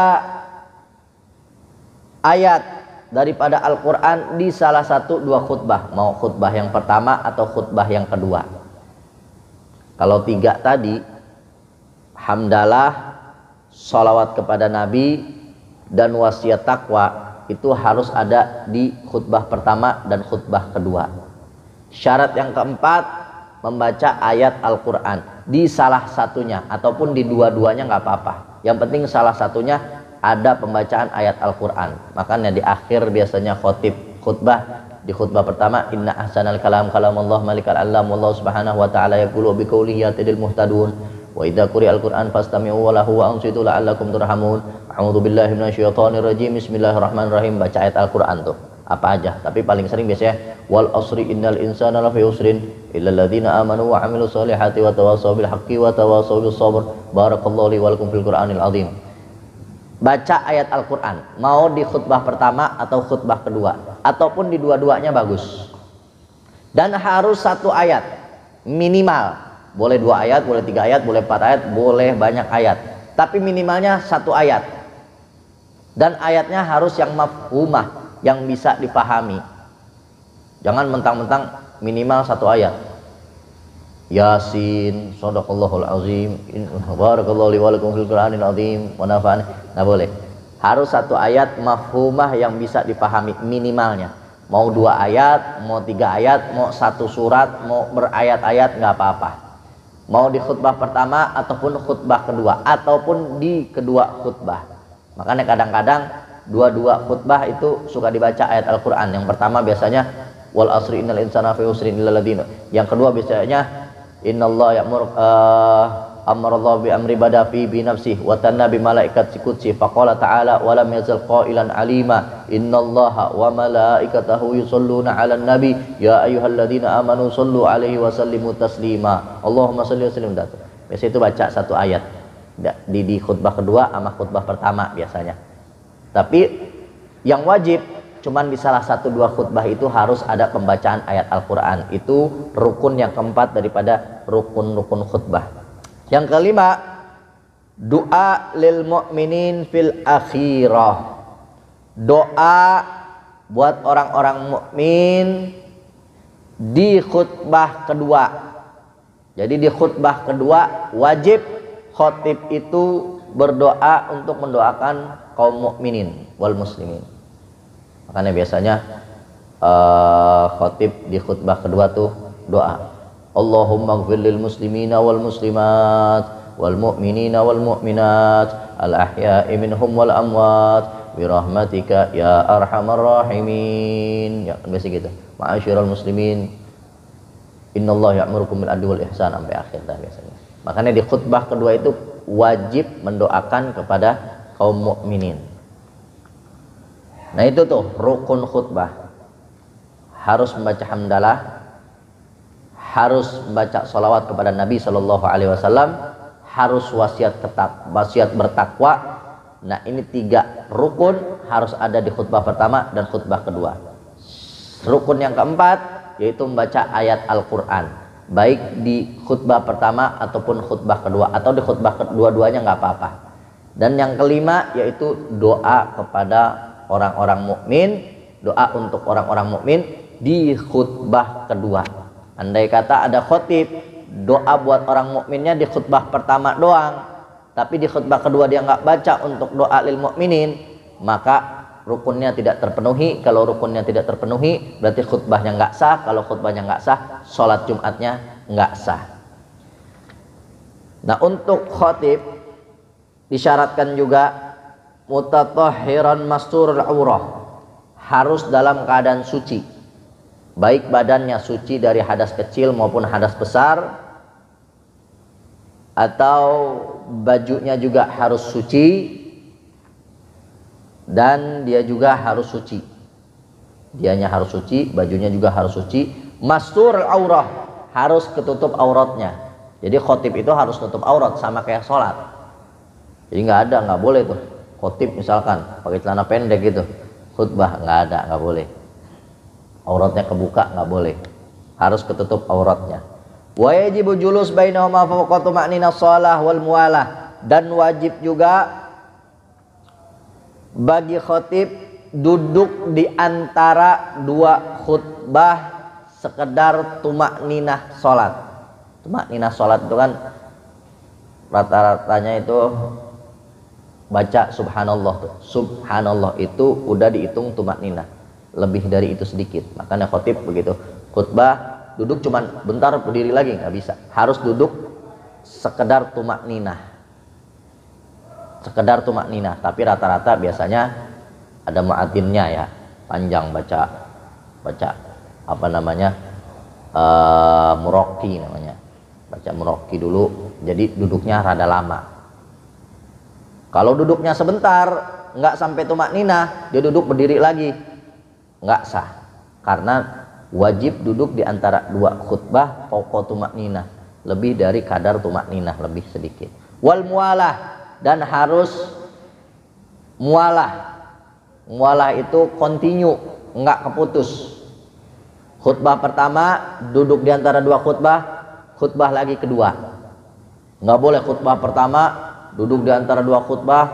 ayat daripada Al-Qur'an di salah satu dua khutbah, mau khutbah yang pertama atau khutbah yang kedua. Kalau tiga tadi, hamdalah, sholawat kepada Nabi, dan wasiat takwa, itu harus ada di khutbah pertama dan khutbah kedua. Syarat yang keempat, membaca ayat Al-Quran di salah satunya ataupun di dua-duanya nggak apa-apa. Yang penting salah satunya ada pembacaan ayat Al-Quran. Makanya di akhir biasanya khutbah, di khutbah pertama, inna ahsanal kalam kalamullah malikal alam wallahu subhanahu wa ta'ala yaqulu bi qawlihi yatil muhtadun wa idza quri'al Qur'an fastami'u lahu wa ansitu la'allakum turhamun. A'udzu billahi minasyaitonir rajim. Bismillahirrahmanirrahim. Baca ayat Al-Qur'an tuh apa aja, tapi paling sering biasanya wal asri innal insana lafi usrin illal ladzina amanu wa 'amilus solihati wa tawassaw bil haqqi wa tawassaw bis sabr. Barakallahu li wa lakum fil Qur'anil azim. Baca ayat Al-Qur'an mau di khutbah pertama atau khutbah kedua ataupun di dua-duanya bagus. Dan harus satu ayat minimal. Boleh 2 ayat, boleh 3 ayat, boleh 4 ayat, boleh banyak ayat. Tapi minimalnya 1 ayat. Dan ayatnya harus yang mafhumah, yang bisa dipahami. Jangan mentang-mentang minimal 1 ayat. Yasin, shadaqallahul azim, barakallahu li wa lakum fil Qur'anil azim, wa nafa'ani. Nggak boleh. Harus 1 ayat mafhumah yang bisa dipahami minimalnya. Mau 2 ayat, mau 3 ayat, mau 1 surat, mau berayat-ayat nggak apa-apa. Mau di khutbah pertama ataupun khutbah kedua ataupun di kedua khutbah. Makanya kadang-kadang dua khutbah itu suka dibaca ayat Al-Quran. Yang pertama biasanya wal asri innal insana fi usrin illal ladzina. Yang kedua biasanya innallaha ya'muru amarallahu bi amri bada fi bi nafsihi wa tanna bi malaikat qudsi faqala ta'ala wa lam yazal qailan alima innallaha wa malaikatahu yusholluna 'alan nabi ya ayyuhalladzina amanu shollu 'alaihi wa sallimu taslima. Allahumma shalli wa sallim. Biasa itu baca 1 ayat. di khutbah kedua sama khutbah pertama biasanya. Tapi yang wajib cuman di salah satu dua khutbah itu harus ada pembacaan ayat Al-Quran. Itu rukun yang keempat daripada rukun-rukun khutbah. Yang kelima, doa lil mu'minin fil akhirah. Doa buat orang-orang mukmin di khutbah kedua. Jadi di khutbah kedua wajib khatib itu berdoa untuk mendoakan kaum mukminin wal muslimin. Makanya biasanya khatib di khutbah kedua tuh doa, Allahumma ighfir lil muslimina wal muslimat wal mu'minina wal mu'minat al ahya'i minhum wal amwat bi rahmatika ya arhamar rahimin. Ya biasa gitu. Ma'asyiral muslimin, innallaha ya'murukum bil adli wal ihsan sampai akhir dah biasanya. Makanya di khutbah kedua itu wajib mendoakan kepada kaum mukminin. Nah itu tuh rukun khutbah. Harus membaca hamdalah, harus membaca salawat kepada Nabi SAW, harus wasiat bertakwa. Nah ini 3 rukun harus ada di khutbah pertama dan khutbah kedua. Rukun yang keempat yaitu membaca ayat Al-Quran, baik di khutbah pertama ataupun khutbah kedua, atau di khutbah kedua-duanya nggak apa-apa. Dan yang kelima yaitu doa kepada orang-orang mukmin, doa untuk orang-orang mukmin di khutbah kedua. Andai kata ada khatib doa buat orang mukminnya di khutbah pertama doang, tapi di khutbah kedua dia nggak baca untuk doa lil mukminin, maka rukunnya tidak terpenuhi. Kalau rukunnya tidak terpenuhi berarti khutbahnya nggak sah. Kalau khutbahnya nggak sah, sholat Jumatnya nggak sah. Nah untuk khatib disyaratkan juga mutatahhiran masturul aurah, harus dalam keadaan suci, baik badannya suci dari hadas kecil maupun hadas besar, atau bajunya juga harus suci, dan dia juga harus suci. Dianya harus suci, bajunya juga harus suci. Masturul aurah, harus ketutup auratnya. Jadi khotib itu harus tutup aurat sama kayak sholat. Jadi nggak boleh tuh khotib misalkan pakai celana pendek gitu khutbah, nggak boleh. Auratnya kebuka nggak boleh, harus ketutup auratnya. Wa yajibu julus bainahuma fawqa tuma'nina shalah wal muwalah, dan wajib juga bagi khotib duduk di antara 2 khutbah sekedar tumakninah sholat. Tumakninah sholat itu kan rata-ratanya itu baca subhanallah tuh. Subhanallah itu udah dihitung tumakninah, lebih dari itu sedikit. Makanya khotib begitu khutbah duduk cuman bentar berdiri lagi nggak bisa, harus duduk sekedar tumakninah. Sekedar tumakninah, tapi rata-rata biasanya ada muadzinnya ya, panjang baca apa namanya, murokki namanya, baca murokki dulu, jadi duduknya rada lama. Kalau duduknya sebentar nggak sampai tumakninah, dia duduk berdiri lagi, nggak sah, karena wajib duduk di antara 2 khutbah fawqa tumakninah, lebih dari kadar tumakninah, lebih sedikit. Wal mualah, dan harus mualah. Mualah itu continue, enggak keputus. Khutbah pertama duduk di antara 2 khutbah, khutbah lagi kedua. Enggak boleh khutbah pertama duduk di antara 2 khutbah,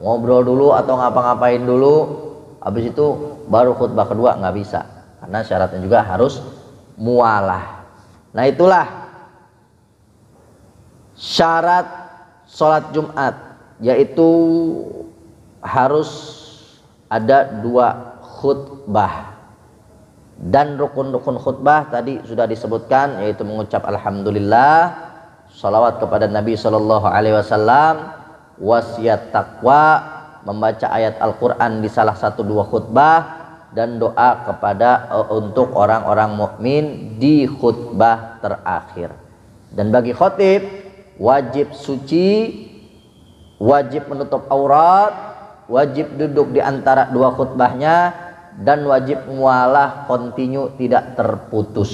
ngobrol dulu atau ngapa-ngapain dulu, habis itu baru khutbah kedua, nggak bisa. Karena syaratnya juga harus mualah. Nah itulah syarat sholat Jumat, yaitu harus ada 2 khutbah. Dan rukun-rukun khutbah tadi sudah disebutkan, yaitu mengucap alhamdulillah, salawat kepada Nabi SAW, wasiat takwa, membaca ayat Al-Quran di salah satu 2 khutbah, dan doa kepada untuk orang-orang mukmin di khutbah terakhir. Dan bagi khatib wajib suci, wajib menutup aurat, wajib duduk di antara 2 khutbahnya, dan wajib mualah kontinu, tidak terputus.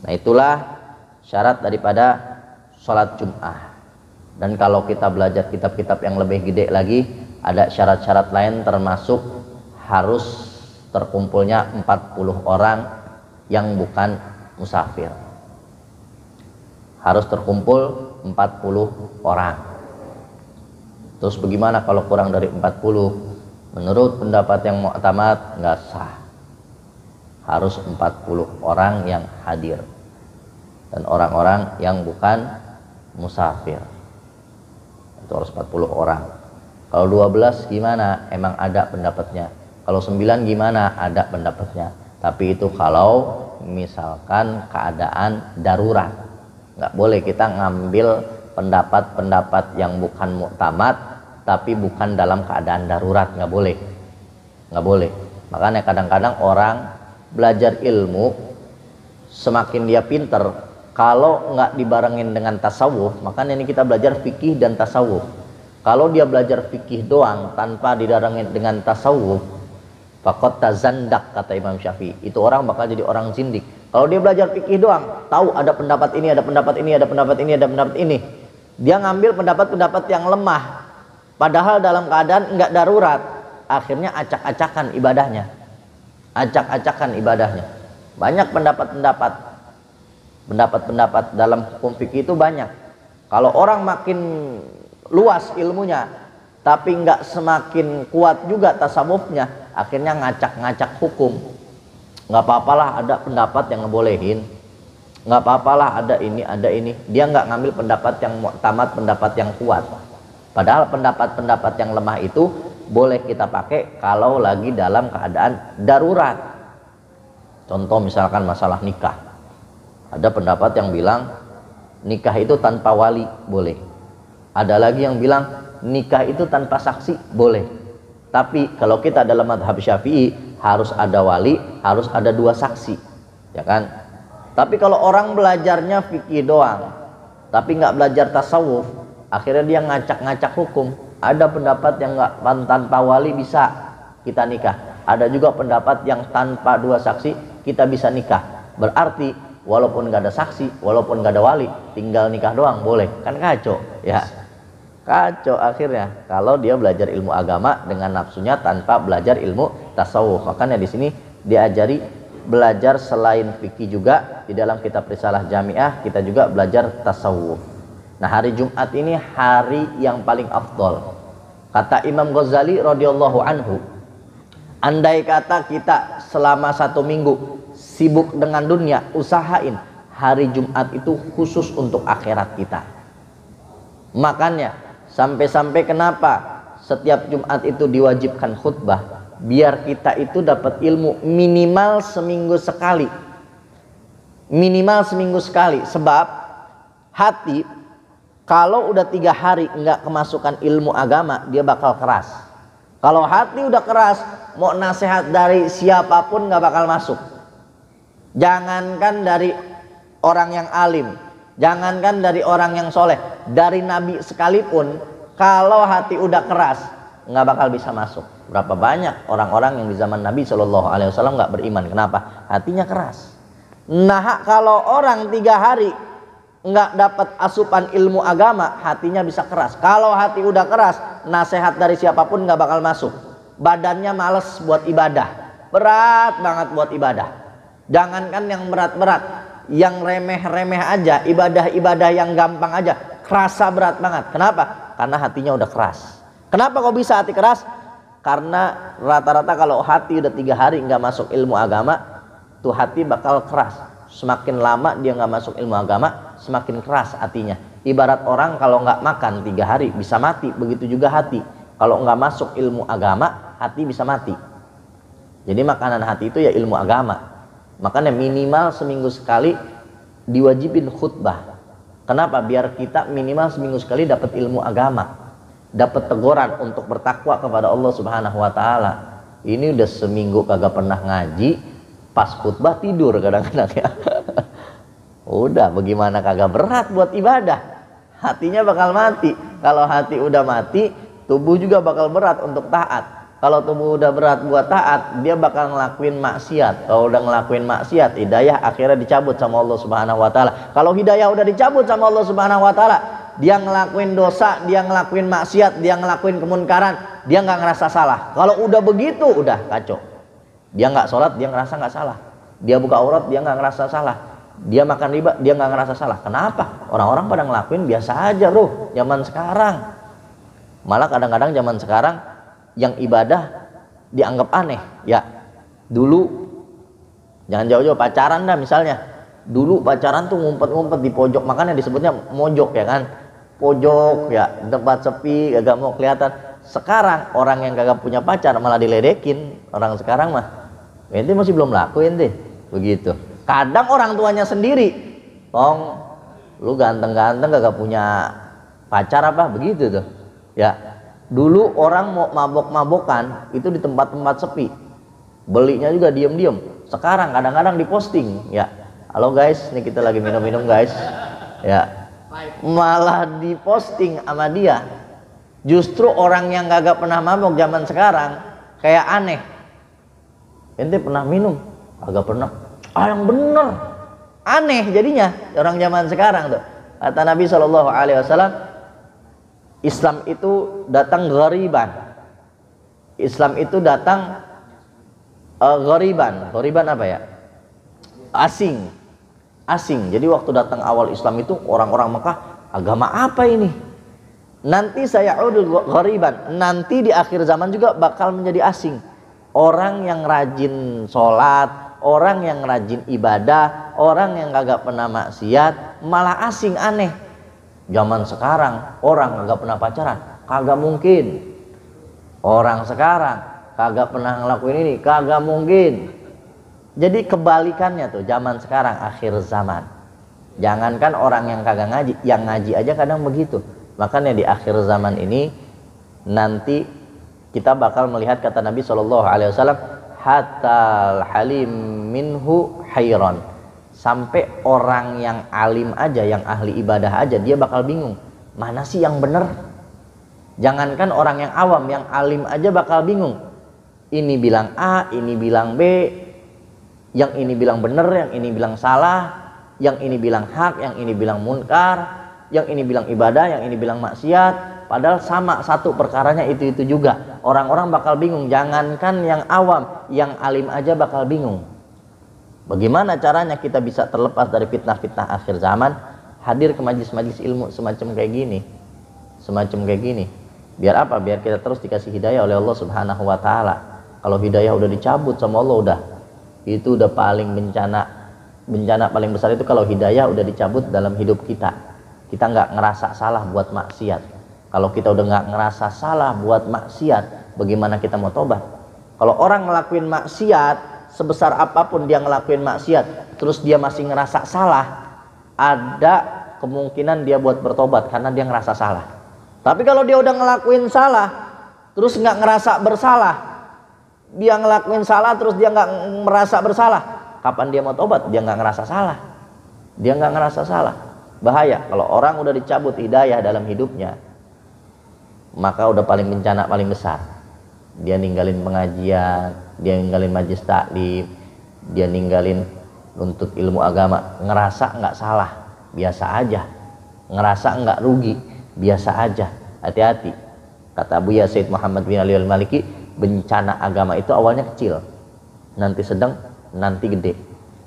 Nah itulah syarat daripada sholat Jum'ah. Dan kalau kita belajar kitab-kitab yang lebih gede lagi, ada syarat-syarat lain, termasuk harus terkumpulnya 40 orang yang bukan musafir. Harus terkumpul 40 orang. Terus bagaimana kalau kurang dari 40? Menurut pendapat yang mu'tamad nggak sah. Harus 40 orang yang hadir. Dan orang-orang yang bukan musafir. Itu harus 40 orang. Kalau 12 gimana? Emang ada pendapatnya. Kalau 9 gimana? Ada pendapatnya. Tapi itu kalau misalkan keadaan darurat. Nggak boleh kita ngambil pendapat-pendapat yang bukan muktamad, tapi bukan dalam keadaan darurat. Nggak boleh. Nggak boleh. Makanya kadang-kadang orang belajar ilmu, semakin dia pinter, kalau nggak dibarengin dengan tasawuf, makanya ini kita belajar fikih dan tasawuf. Kalau dia belajar fikih doang tanpa dibarengin dengan tasawuf, faqad tazandak, kata Imam Syafi'i. Itu orang bakal jadi orang zindik. Kalau dia belajar fikih doang, tahu ada pendapat ini, ada pendapat ini, ada pendapat ini, ada pendapat ini, dia ngambil pendapat-pendapat yang lemah, padahal dalam keadaan nggak darurat, akhirnya acak-acakan ibadahnya. Acak-acakan ibadahnya. Banyak pendapat-pendapat dalam hukum fikih itu banyak. Kalau orang makin luas ilmunya tapi nggak semakin kuat juga tasawufnya, akhirnya ngacak-ngacak hukum. Nggak apa-apalah ada pendapat yang ngebolehin, nggak apa-apalah ada ini, dia nggak ngambil pendapat yang mu'tamad, pendapat yang kuat. Padahal pendapat-pendapat yang lemah itu boleh kita pakai kalau lagi dalam keadaan darurat. Contoh misalkan masalah nikah, ada pendapat yang bilang nikah itu tanpa wali, boleh. Ada lagi yang bilang nikah itu tanpa saksi, boleh. Tapi kalau kita dalam mazhab Syafi'i, harus ada wali, harus ada 2 saksi, ya kan? Tapi kalau orang belajarnya fikih doang, tapi nggak belajar tasawuf, akhirnya dia ngacak-ngacak hukum. Ada pendapat yang nggak tanpa wali bisa kita nikah. Ada juga pendapat yang tanpa 2 saksi kita bisa nikah. Berarti walaupun nggak ada saksi, walaupun nggak ada wali, tinggal nikah doang boleh. Kan kacau, ya. Kacau akhirnya kalau dia belajar ilmu agama dengan nafsunya tanpa belajar ilmu tasawuf. Makanya di sini diajari belajar selain fikih juga, di dalam kitab Risalah Jamiah kita juga belajar tasawuf. Nah, hari Jumat ini hari yang paling afdol. Kata Imam Ghazali radhiyallahu anhu, andai kata kita selama 1 minggu sibuk dengan dunia, usahain hari Jumat itu khusus untuk akhirat kita. Makanya sampai-sampai kenapa setiap Jumat itu diwajibkan khutbah, biar kita itu dapat ilmu minimal seminggu sekali. Minimal seminggu sekali. Sebab hati kalau udah 3 hari nggak kemasukan ilmu agama, dia bakal keras. Kalau hati udah keras, mau nasihat dari siapapun nggak bakal masuk. Jangankan dari orang yang alim, jangankan dari orang yang soleh, dari Nabi sekalipun, kalau hati udah keras nggak bakal bisa masuk. Berapa banyak orang-orang yang di zaman Nabi SAW nggak beriman? Kenapa? Hatinya keras. Nah, kalau orang 3 hari nggak dapat asupan ilmu agama, hatinya bisa keras. Kalau hati udah keras, nasihat dari siapapun nggak bakal masuk. Badannya males buat ibadah, berat banget buat ibadah. Jangankan yang berat-berat, yang remeh-remeh aja, ibadah-ibadah yang gampang aja kerasa berat banget. Kenapa? Karena hatinya udah keras. Kenapa kok bisa hati keras? Karena rata-rata kalau hati udah 3 hari nggak masuk ilmu agama, tuh hati bakal keras. Semakin lama dia nggak masuk ilmu agama, semakin keras hatinya. Ibarat orang kalau nggak makan 3 hari bisa mati, begitu juga hati. Kalau nggak masuk ilmu agama, hati bisa mati. Jadi makanan hati itu ya ilmu agama. Makanya minimal seminggu sekali diwajibin khutbah. Kenapa? Biar kita minimal seminggu sekali dapat ilmu agama, dapat teguran untuk bertakwa kepada Allah Subhanahu wa taala. Ini udah seminggu kagak pernah ngaji, pas khutbah tidur kadang-kadang ya. Udah bagaimana kagak berat buat ibadah. Hatinya bakal mati. Kalau hati udah mati, tubuh juga bakal berat untuk taat. Kalau tubuh udah berat buat taat, dia bakal ngelakuin maksiat. Kalau udah ngelakuin maksiat, hidayah akhirnya dicabut sama Allah Subhanahu wa taala. Kalau hidayah udah dicabut sama Allah Subhanahu wa taala, dia ngelakuin dosa, dia ngelakuin maksiat, dia ngelakuin kemunkaran, dia nggak ngerasa salah. Kalau udah begitu, udah kacau. Dia nggak sholat, dia ngerasa nggak salah. Dia buka aurat, dia nggak ngerasa salah. Dia makan riba, dia nggak ngerasa salah. Kenapa? Orang-orang pada ngelakuin biasa aja bro, zaman sekarang. Malah kadang-kadang zaman sekarang yang ibadah dianggap aneh. Ya, dulu jangan jauh-jauh pacaran dah misalnya. Dulu pacaran tuh ngumpet-ngumpet di pojok, makanya disebutnya mojok ya kan. Pojok ya, tempat sepi, gak mau kelihatan. Sekarang orang yang kagak punya pacar malah diledekin. Orang sekarang mah, ente masih belum lakuin deh, begitu. Kadang orang tuanya sendiri, Tong, lu ganteng-ganteng kagak punya pacar apa, begitu tuh. Ya, dulu orang mau mabok-mabokan itu di tempat-tempat sepi, belinya juga diem-diem. Sekarang kadang-kadang diposting, ya. Halo guys, nih kita lagi minum-minum guys, ya. Malah diposting sama dia. Justru orang yang kagak pernah mabok zaman sekarang kayak aneh. Ente pernah minum? Kagak pernah. Ah yang bener. Aneh jadinya orang zaman sekarang tuh. Kata Nabi SAW, Islam itu datang ghariban. Islam itu datang ghariban. Ghariban apa ya? Asing. Asing. Jadi waktu datang awal Islam itu orang-orang Mekah, agama apa ini? Nanti saya udul ghariban. Nanti di akhir zaman juga bakal menjadi asing. Orang yang rajin sholat, orang yang rajin ibadah, orang yang kagak pernah maksiat, malah asing aneh. Zaman sekarang orang kagak pernah pacaran, kagak mungkin. Orang sekarang kagak pernah ngelakuin ini, kagak mungkin. Jadi kebalikannya tuh zaman sekarang akhir zaman. Jangankan orang yang kagak ngaji, yang ngaji aja kadang begitu. Makanya di akhir zaman ini nanti kita bakal melihat kata Nabi SAW, hatal halim minhu hayran. Sampai orang yang alim aja, yang ahli ibadah aja, dia bakal bingung. Mana sih yang benar? Jangankan orang yang awam, yang alim aja bakal bingung. Ini bilang A, ini bilang B, yang ini bilang benar, yang ini bilang salah, yang ini bilang hak, yang ini bilang munkar, yang ini bilang ibadah, yang ini bilang maksiat. Padahal sama satu perkaranya itu juga. Orang-orang bakal bingung. Jangankan yang awam, yang alim aja bakal bingung. Bagaimana caranya kita bisa terlepas dari fitnah-fitnah akhir zaman? Hadir ke majlis-majlis ilmu semacam kayak gini. Semacam kayak gini. Biar apa? Biar kita terus dikasih hidayah oleh Allah Subhanahu wa taala. Kalau hidayah udah dicabut sama Allah, udah. Itu udah paling bencana. Bencana paling besar itu kalau hidayah udah dicabut dalam hidup kita. Kita nggak ngerasa salah buat maksiat. Kalau kita udah nggak ngerasa salah buat maksiat, bagaimana kita mau tobat? Kalau orang ngelakuin maksiat, sebesar apapun dia ngelakuin maksiat, terus dia masih ngerasa salah, ada kemungkinan dia buat bertobat karena dia ngerasa salah. Tapi kalau dia udah ngelakuin salah, terus nggak ngerasa bersalah, dia ngelakuin salah terus dia nggak merasa bersalah, kapan dia mau tobat? Dia nggak ngerasa salah. Dia nggak ngerasa salah. Bahaya kalau orang udah dicabut hidayah dalam hidupnya, maka udah paling bencana paling besar. Dia ninggalin pengajian, dia ninggalin majlis taklim, dia ninggalin nuntut ilmu agama, ngerasa nggak salah, biasa aja, ngerasa nggak rugi, biasa aja. Hati-hati. Kata Buya Said Muhammad bin Ali al-Maliki, bencana agama itu awalnya kecil, nanti sedang, nanti gede.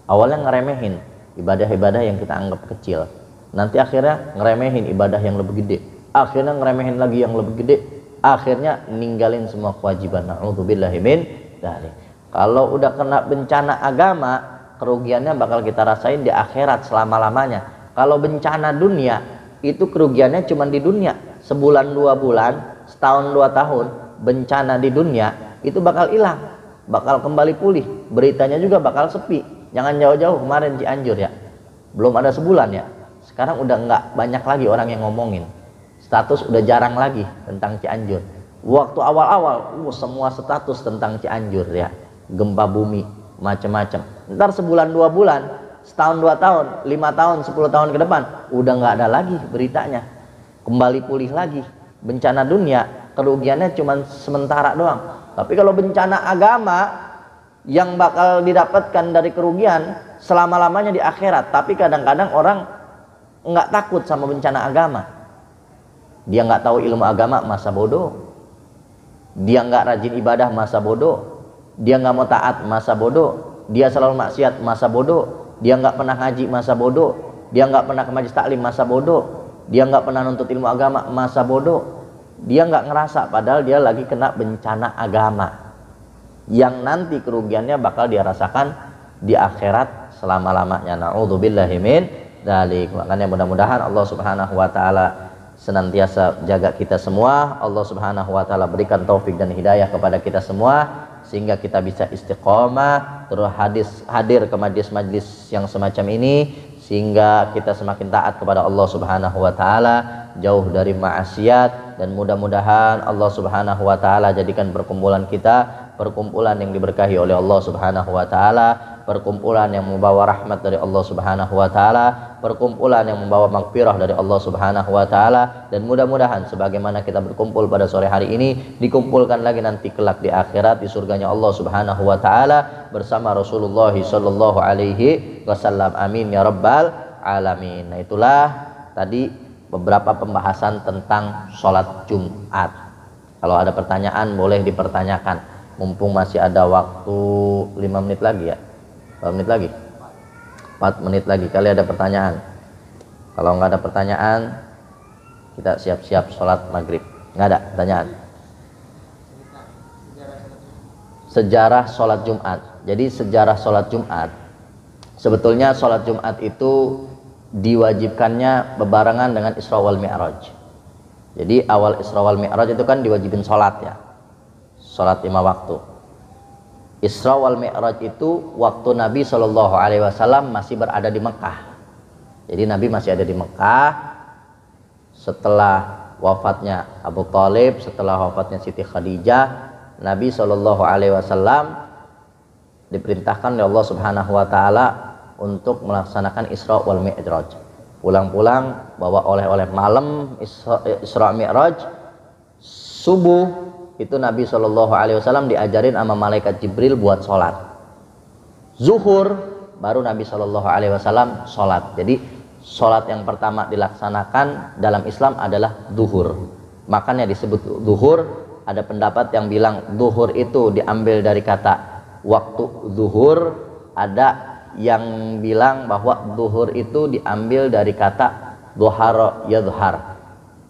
Awalnya ngeremehin ibadah-ibadah yang kita anggap kecil, nanti akhirnya ngeremehin ibadah yang lebih gede, akhirnya ngeremehin lagi yang lebih gede, akhirnya ninggalin semua kewajiban. Na'udzubillahi min dzalik. Kalau udah kena bencana agama, kerugiannya bakal kita rasain di akhirat selama-lamanya. Kalau bencana dunia, itu kerugiannya cuma di dunia, sebulan 2 bulan, setahun 2 tahun. Bencana di dunia itu bakal hilang, bakal kembali pulih, beritanya juga bakal sepi. Jangan jauh-jauh, kemarin Cianjur ya, belum ada sebulan ya, sekarang udah nggak banyak lagi orang yang ngomongin. Status udah jarang lagi tentang Cianjur. Waktu awal-awal semua status tentang Cianjur ya, gempa bumi macam-macam. Ntar sebulan 2 bulan, setahun 2 tahun, 5 tahun, 10 tahun ke depan udah nggak ada lagi beritanya, kembali pulih lagi. Bencana dunia kerugiannya cuma sementara doang. Tapi kalau bencana agama, yang bakal didapatkan dari kerugian selama-lamanya di akhirat. Tapi kadang-kadang orang nggak takut sama bencana agama. Dia nggak tahu ilmu agama, masa bodoh. Dia nggak rajin ibadah, masa bodoh. Dia nggak mau taat, masa bodoh. Dia selalu maksiat, masa bodoh. Dia nggak pernah ngaji, masa bodoh. Dia nggak pernah ke majelis taklim, masa bodoh. Dia nggak pernah nuntut ilmu agama, masa bodoh. Dia nggak ngerasa padahal dia lagi kena bencana agama yang nanti kerugiannya bakal dia rasakan di akhirat selama-lamanya. Na'udzubillahi min dzalik. Makanya mudah-mudahan Allah Subhanahu wa taala senantiasa jaga kita semua. Allah Subhanahu wa taala berikan taufik dan hidayah kepada kita semua sehingga kita bisa istiqomah terus hadir ke majlis-majlis yang semacam ini, sehingga kita semakin taat kepada Allah Subhanahu wa taala, jauh dari maksiat, dan mudah-mudahan Allah Subhanahu wa taala jadikan perkumpulan kita perkumpulan yang diberkahi oleh Allah Subhanahu wa taala, perkumpulan yang membawa rahmat dari Allah Subhanahu wa taala, perkumpulan yang membawa magfirah dari Allah Subhanahu wa taala, dan mudah-mudahan sebagaimana kita berkumpul pada sore hari ini dikumpulkan lagi nanti kelak di akhirat di surganya Allah Subhanahu wa taala bersama Rasulullah sallallahu alaihi wasallam. Amin ya rabbal alamin. Nah, itulah tadi beberapa pembahasan tentang sholat Jumat. Kalau ada pertanyaan boleh dipertanyakan. Mumpung masih ada waktu 5 menit lagi ya. 4 menit lagi. 4 menit lagi kali ada pertanyaan. Kalau nggak ada pertanyaan, kita siap-siap sholat maghrib. Nggak ada pertanyaan. Sejarah sholat Jumat. Jadi sejarah sholat Jumat, sebetulnya sholat Jumat itu diwajibkannya bebarengan dengan Isra wal Mi'raj. Jadi awal Isra wal Mi'raj itu kan diwajibin sholat ya, sholat 5 waktu. Isra wal Mi'raj itu waktu Nabi SAW masih berada di Mekah. Jadi Nabi masih ada di Mekah setelah wafatnya Abu Thalib, setelah wafatnya Siti Khadijah. Nabi SAW diperintahkan oleh Allah Subhanahu wa taala untuk melaksanakan Isra wal Mi'raj. Pulang-pulang bawa oleh-oleh malam Isra Mi'raj. Subuh itu Nabi SAW diajarin sama malaikat Jibril buat sholat. Zuhur baru Nabi SAW sholat. Jadi sholat yang pertama dilaksanakan dalam Islam adalah zuhur. Makanya disebut zuhur. Ada pendapat yang bilang zuhur itu diambil dari kata waktu zuhur. Ada yang bilang bahwa zuhur itu diambil dari kata dhuhara yadhhar,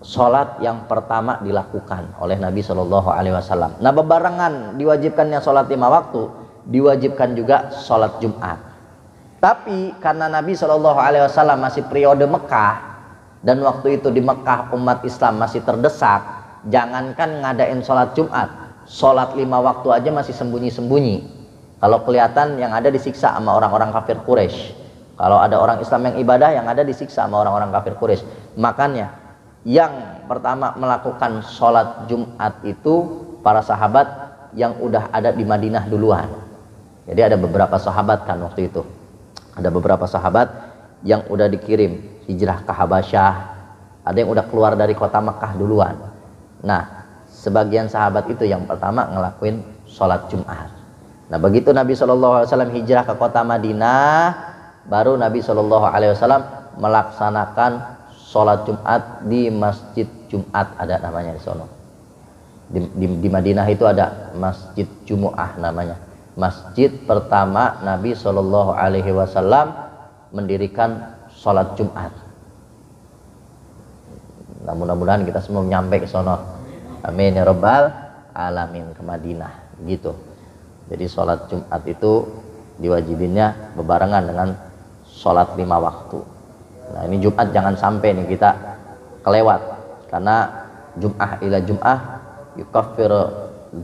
sholat yang pertama dilakukan oleh Nabi SAW. Nah, bebarengan diwajibkannya sholat 5 waktu, diwajibkan juga sholat Jumat. Tapi karena Nabi SAW masih periode Mekah, dan waktu itu di Mekah umat Islam masih terdesak, jangankan ngadain sholat Jumat, sholat 5 waktu aja masih sembunyi-sembunyi. Kalau kelihatan yang ada disiksa sama orang-orang kafir Quraisy. Kalau ada orang Islam yang ibadah, yang ada disiksa sama orang-orang kafir Quraisy. Makanya yang pertama melakukan sholat Jumat itu para sahabat yang udah ada di Madinah duluan. Jadi ada beberapa sahabat kan waktu itu. Ada beberapa sahabat yang udah dikirim hijrah ke Habasyah. Ada yang udah keluar dari kota Mekah duluan. Nah, sebagian sahabat itu yang pertama ngelakuin sholat Jumat. Nah, begitu Nabi SAW hijrah ke kota Madinah, baru Nabi SAW melaksanakan sholat Jumat di Masjid Jumat, ada namanya di sono. Di Madinah itu ada Masjid Jumu'ah namanya. Masjid pertama Nabi SAW mendirikan sholat Jumat. Nah, mudah-mudahan kita semua nyampe ke sono. Amin ya rabbal alamin, ke Madinah gitu. Jadi sholat Jumat itu diwajibinnya bebarengan dengan sholat 5 waktu. Nah, ini Jumat jangan sampai nih kita kelewat, karena Jum'ah ila Jum'ah yukaffir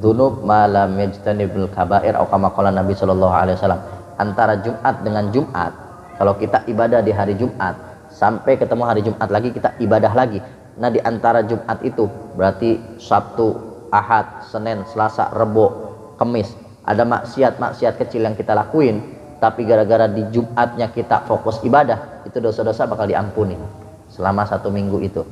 dzunub ma lam yajtanibul kaba'ir atau kama qala Nabi sallallahu alaihi wasallam. Antara Jumat dengan Jumat, kalau kita ibadah di hari Jumat sampai ketemu hari Jumat lagi kita ibadah lagi. Nah, di antara Jumat itu berarti Sabtu, Ahad, Senin, Selasa, Rebo, Kamis ada maksiat kecil yang kita lakuin, tapi gara-gara di Jumatnya kita fokus ibadah, itu dosa-dosa bakal diampuni selama 1 minggu itu.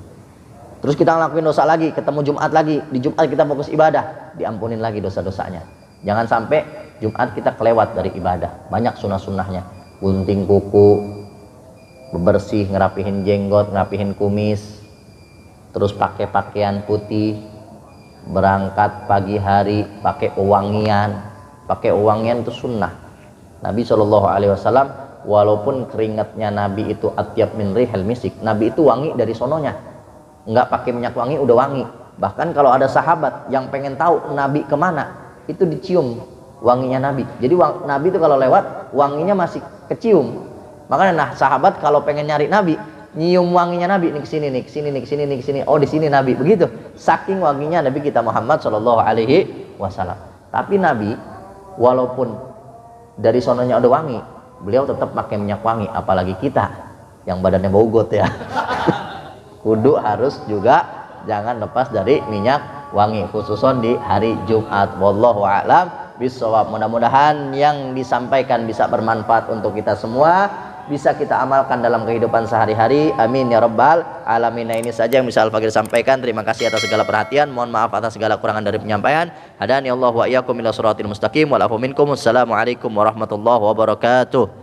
Terus kita ngelakuin dosa lagi, ketemu Jumat lagi, di Jumat kita fokus ibadah, diampunin lagi dosa-dosanya. Jangan sampai Jumat kita kelewat dari ibadah. Banyak sunnah-sunnahnya, gunting kuku, bebersih, ngerapihin jenggot, ngerapihin kumis, terus pakai pakaian putih, berangkat pagi hari pakai wangian. Pakai wangian itu sunnah. Nabi SAW walaupun keringatnya Nabi itu atyab min rihil misik, Nabi itu wangi dari sononya, nggak pakai minyak wangi udah wangi. Bahkan kalau ada sahabat yang pengen tahu Nabi kemana, itu dicium wanginya Nabi. Jadi Nabi itu kalau lewat wanginya masih kecium. Makanya nah sahabat kalau pengen nyari Nabi, nyium wanginya Nabi, nih kesini, nih kesini, nih kesini, nih kesini. Oh di sini Nabi, begitu. Saking wanginya Nabi kita Muhammad SAW. Tapi Nabi walaupun dari sononya udah wangi, beliau tetap pakai minyak wangi. Apalagi kita yang badannya bogot ya. Kudu harus juga jangan lepas dari minyak wangi, khususon di hari Jumat. Wallahu a'lam bishawab. Mudah-mudahan yang disampaikan bisa bermanfaat untuk kita semua, bisa kita amalkan dalam kehidupan sehari-hari. Amin ya rabbal alamin. Nah, ini saja yang bisa Al-Fakir sampaikan. Terima kasih atas segala perhatian. Mohon maaf atas segala kurangan dari penyampaian. Hadani Allah wa iyyakum ila shiratil mustaqim. Wal afu minkum. Assalamualaikum warahmatullahi wabarakatuh.